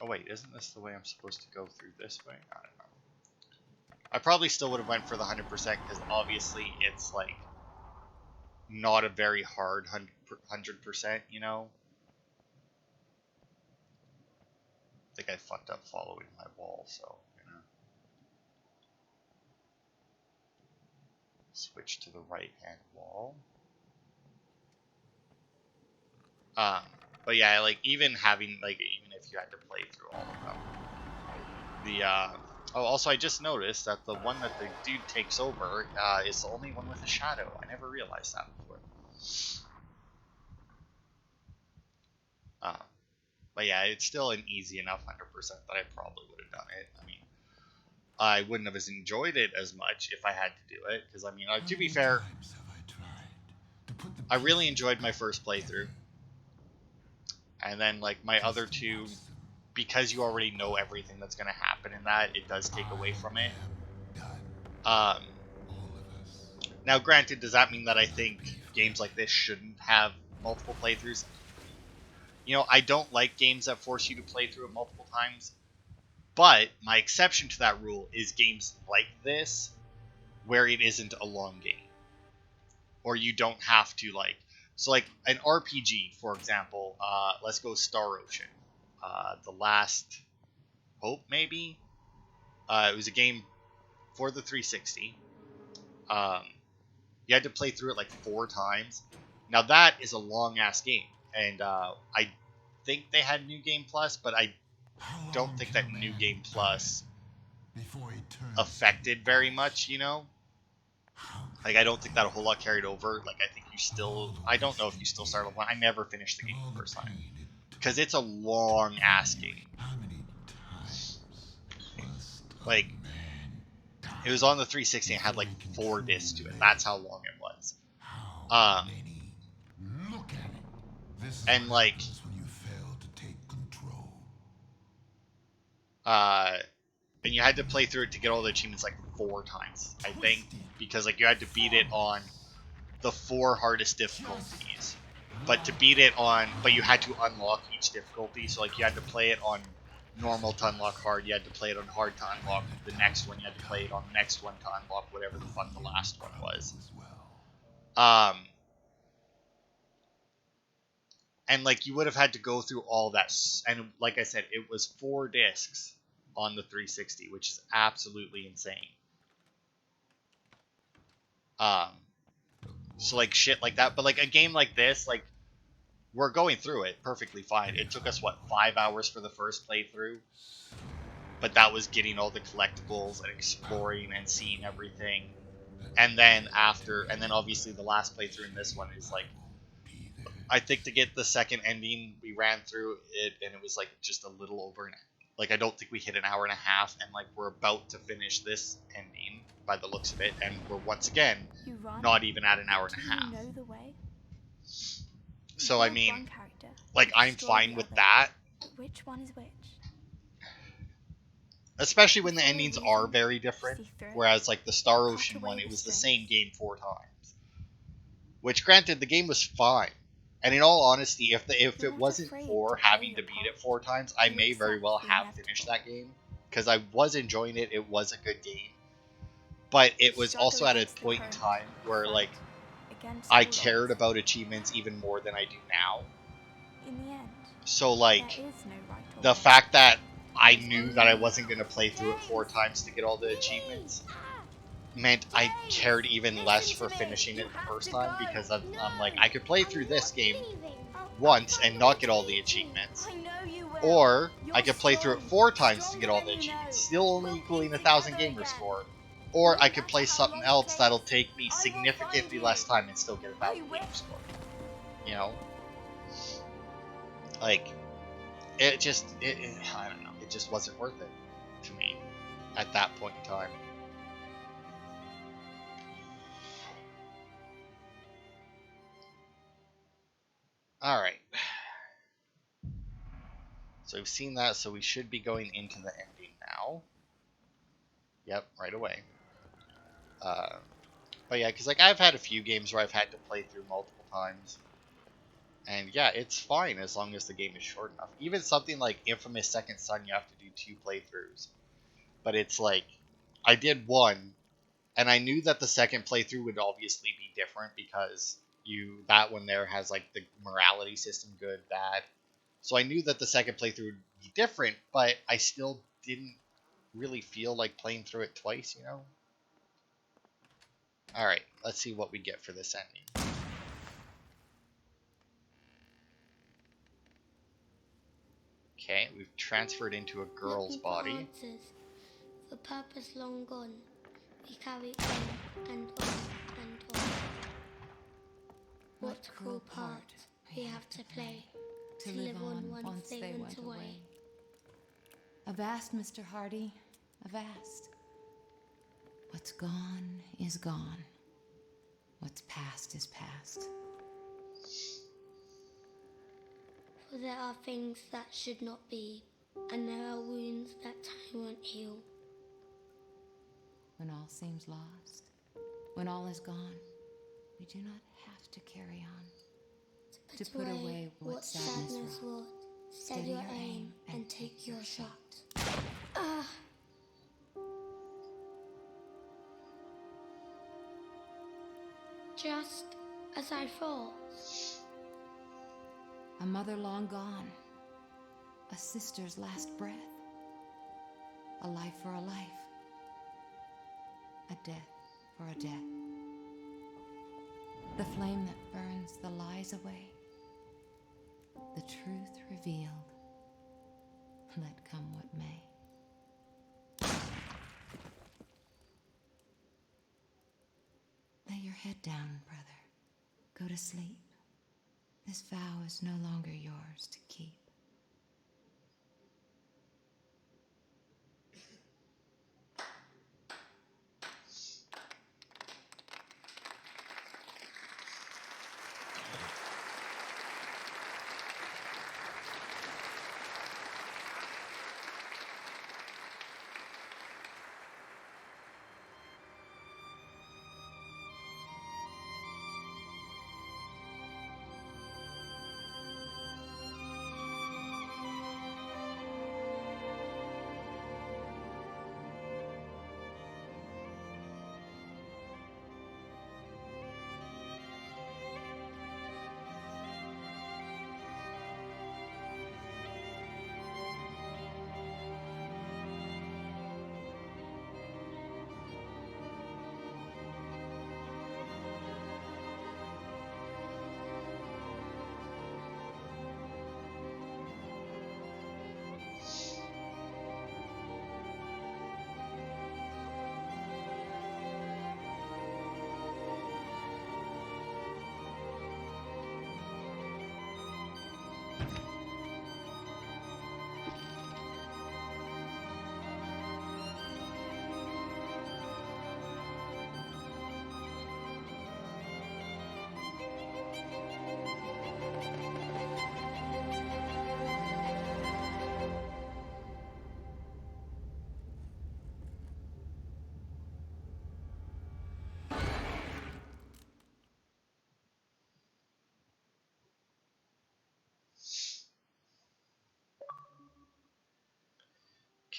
Oh wait, isn't this the way I'm supposed to go through this way? I don't know. I probably still would have went for the 100% because obviously it's like, not a very hard 100%, you know? I think I fucked up following my wall, so I'm gonna switch to the right-hand wall. But yeah, like even having like even if you had to play through all of them, the oh, also I just noticed that the one that the dude takes over is the only one with a shadow. I never realized that before. But yeah, it's still an easy enough 100% that I probably would have done it. I mean, I wouldn't have enjoyed it as much if I had to do it, because I mean, to be fair, I really enjoyed my first playthrough, and then like my other two, because you already know everything that's going to happen in that, it does take away from it. Um, Now, granted, does that mean that I think games like this shouldn't have multiple playthroughs? You know, I don't like games that force you to play through it multiple times, but my exception to that rule is games like this, where it isn't a long game, or you don't have to like. So, like an RPG, for example. Let's go Star Ocean. The Last Hope, maybe. It was a game for the 360. Um, you had to play through it like 4 times. Now that is a long ass game, and I think they had New Game Plus, but I don't think that New Game Plus affected very much. You know, like I don't think that a whole lot carried over. Like I think you still, I don't know if you still start one. I never finished the game the first time because it's a long ass game. Like it was on the 360 and had like 4 discs to it. That's how long it was. And like and you had to play through it to get all the achievements like 4 times, I think, because like you had to beat it on the 4 hardest difficulties. But you had to unlock each difficulty. So like you had to play it on normal to unlock hard. You had to play it on hard to unlock the next one. You had to play it on the next one to unlock whatever the fuck the last one was. And like you would have had to go through all that. And like I said, it was 4 discs on the 360, which is absolutely insane. So like shit like that, but like a game like this, like we're going through it perfectly fine. It took us 5 hours for the first playthrough, but that was getting all the collectibles and exploring and seeing everything. And then obviously the last playthrough in this one is like, I think to get the second ending, we ran through it and it was like just a little over an hour. Like I don't think we hit an hour and a half, and like we're about to finish this ending by the looks of it, and we're once again not even at an hour and a half. You know the way. So I mean, like I'm fine with that. But which one is which? Especially when the endings are very different. Whereas like the Star Ocean one, it was the same game 4 times. Which granted, the game was fine. And in all honesty, if it wasn't for having to beat it 4 times, I may very well have finished that game. Because I was enjoying it, it was a good game. But it was also at a point in time where like I cared about achievements even more than I do now. In the end, so like there is no right or the wrong. fact that I knew that I wasn't going to play through it 4 times to get all the achievements meant I cared even less for finishing it the first time, because I'm like, I could play through this game once and not get all the achievements, I know you will. or I You're could play through it 4 times to get all the stronger than you achievements, know. still only We'll equaling piece 1,000 together gamer again. score, or No I could play matter how something long it else that'll takes, take me I will significantly find less you. time and still get I 1,000 gamer will. score. You know, like it just I don't know, it just wasn't worth it to me at that point in time. All right. So we've seen that, so we should be going into the ending now. Yep, right away. But yeah, because like I've had a few games where I've had to play through multiple times, and yeah, it's fine as long as the game is short enough. Even something like Infamous Second Son, you have to do 2 playthroughs, but it's like I did 1, and I knew that the second playthrough would obviously be different because that one there has like the morality system, good, bad. So I knew that the second playthrough would be different, but I still didn't really feel like playing through it twice, you know? Alright, let's see what we get for this ending. Okay, we've transferred into a girl's Looking body. for answers, for purpose long gone, we carry on and on and on. What cruel part we have to play to live on once they went away. Avast, Mr. Hardy, avast. What's gone is gone. What's past is past. For there are things that should not be, and there are wounds that time won't heal. When all seems lost, when all is gone, we do not have to carry on. To put away what sadness wrought, steady your aim and take your shot. Just as I thought. A mother long gone, a sister's last breath, a life for a life, a death for a death. The flame that burns the lies away, the truth revealed, let come what may. Lay your head down, brother. Go to sleep. This vow is no longer yours to keep.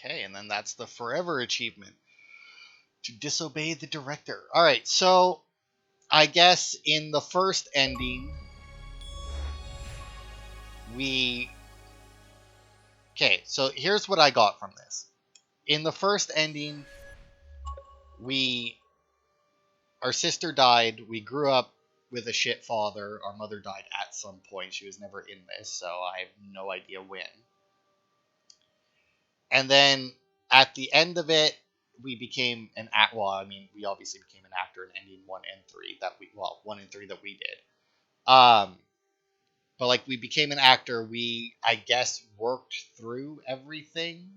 Okay, and then that's the forever achievement, to disobey the director. Alright, so I guess in the first ending, we... Okay, so here's what I got from this. In the first ending, our sister died. We grew up with a shit father. Our mother died at some point. She was never in this, so I have no idea when. And then at the end of it, we became an act. Well, I mean, we obviously became an actor in ending 1 and 3 1 and 3 that we did. But like we became an actor. We, I guess, worked through everything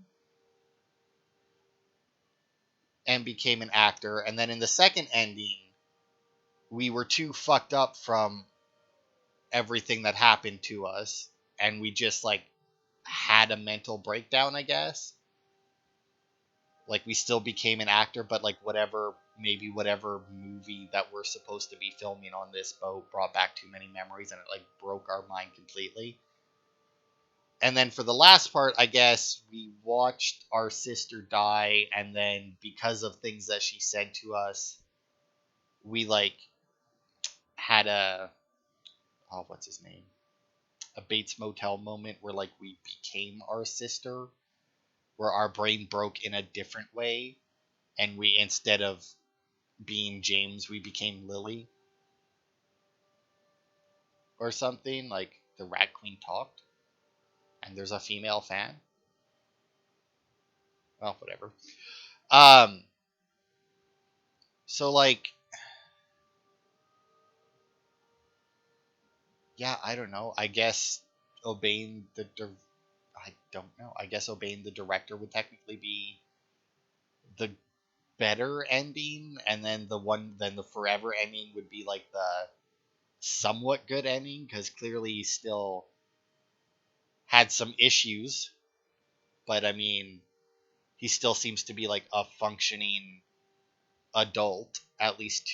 and became an actor. And then in the second ending, we were too fucked up from everything that happened to us, and we just like had a mental breakdown, I guess. Like we still became an actor, but like whatever movie that we're supposed to be filming on this boat brought back too many memories, and it like broke our mind completely. And then for the last part, I guess we watched our sister die, and then because of things that she said to us, we like had a what's his name? A Bates Motel moment where like we became our sister, where our brain broke in a different way, and we instead of being James, we became Lily or something. Like the Rat Queen talked, and there's a female fan. Well, whatever. Um, so like, yeah, I don't know. I guess obeying the I don't know. I guess obeying the director would technically be the better ending, and then the forever ending would be like the somewhat good ending because clearly he still had some issues, but I mean, he still seems to be like a functioning adult, at least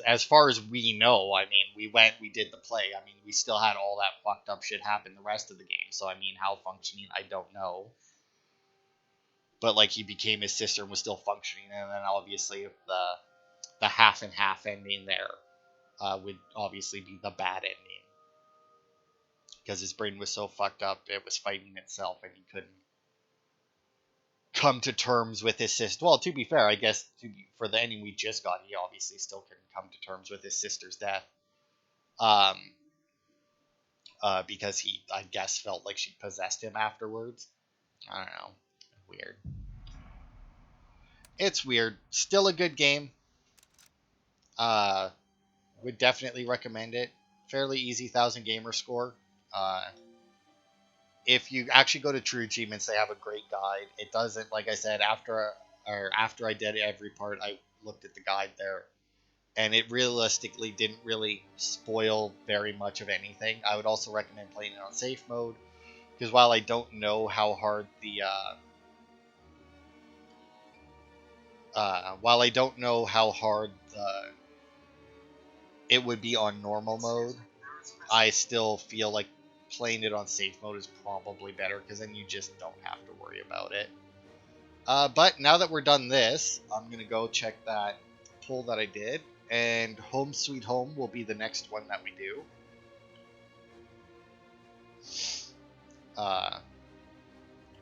as far as we know. I mean, we did the play. I mean, we still had all that fucked up shit happen the rest of the game. So I mean, how functioning, I don't know. But like, he became his sister and was still functioning, and then obviously the half and half ending there would obviously be the bad ending because his brain was so fucked up it was fighting itself and he couldn't come to terms with his sister. Well, to be fair, I guess for the ending we just got, he obviously still couldn't come to terms with his sister's death. Um, because he, I guess, felt like she possessed him afterwards. I don't know. Weird. It's weird. Still a good game. Uh, would definitely recommend it. Fairly easy 1,000 gamer score. Uh, if you actually go to True Achievements, they have a great guide. It doesn't, like I said, after I did every part, I looked at the guide there, and it realistically didn't really spoil very much of anything. I would also recommend playing it on safe mode because while I don't know how hard while I don't know how hard it would be on normal mode, I still feel like playing it on safe mode is probably better because then you just don't have to worry about it. But now that we're done this, I'm gonna go check that poll that I did, and Home Sweet Home will be the next one that we do. Uh,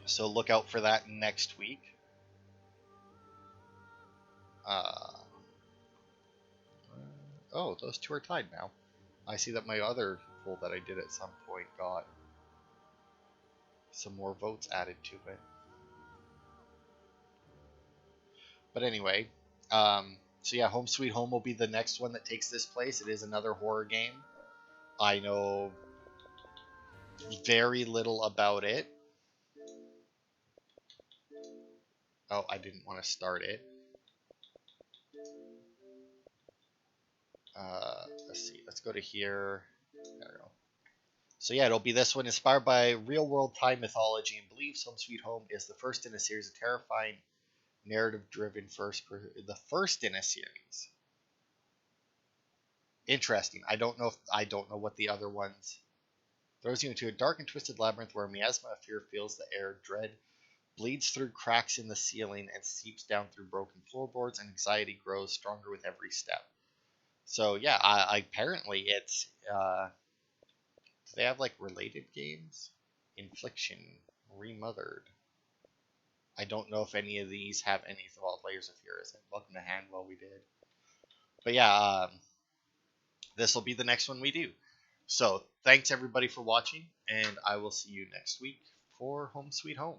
so look out for that next week. Uh, oh, those two are tied now. I see that my other poll that I did at some point got some more votes added to it. But anyway, so yeah, Home Sweet Home will be the next one that takes this place. It is another horror game. I know very little about it. Oh, I didn't want to start it. Let's see. Let's go to here. There we go. So yeah, it'll be this one. Inspired by real-world Thai mythology and beliefs, Home Sweet Home is the first in a series of terrifying, narrative-driven the first in a series. Interesting. I don't know what the other ones. Throws you into a dark and twisted labyrinth where miasma of fear fills the air. Dread bleeds through cracks in the ceiling and seeps down through broken floorboards, and anxiety grows stronger with every step. So yeah, apparently it's do they have like related games? Infliction, Remothered. I don't know if any of these have any. Well, Layers of Fear isn't. Welcome to Handwell, we did. But yeah, this will be the next one we do. So thanks everybody for watching, and I will see you next week for Home Sweet Home.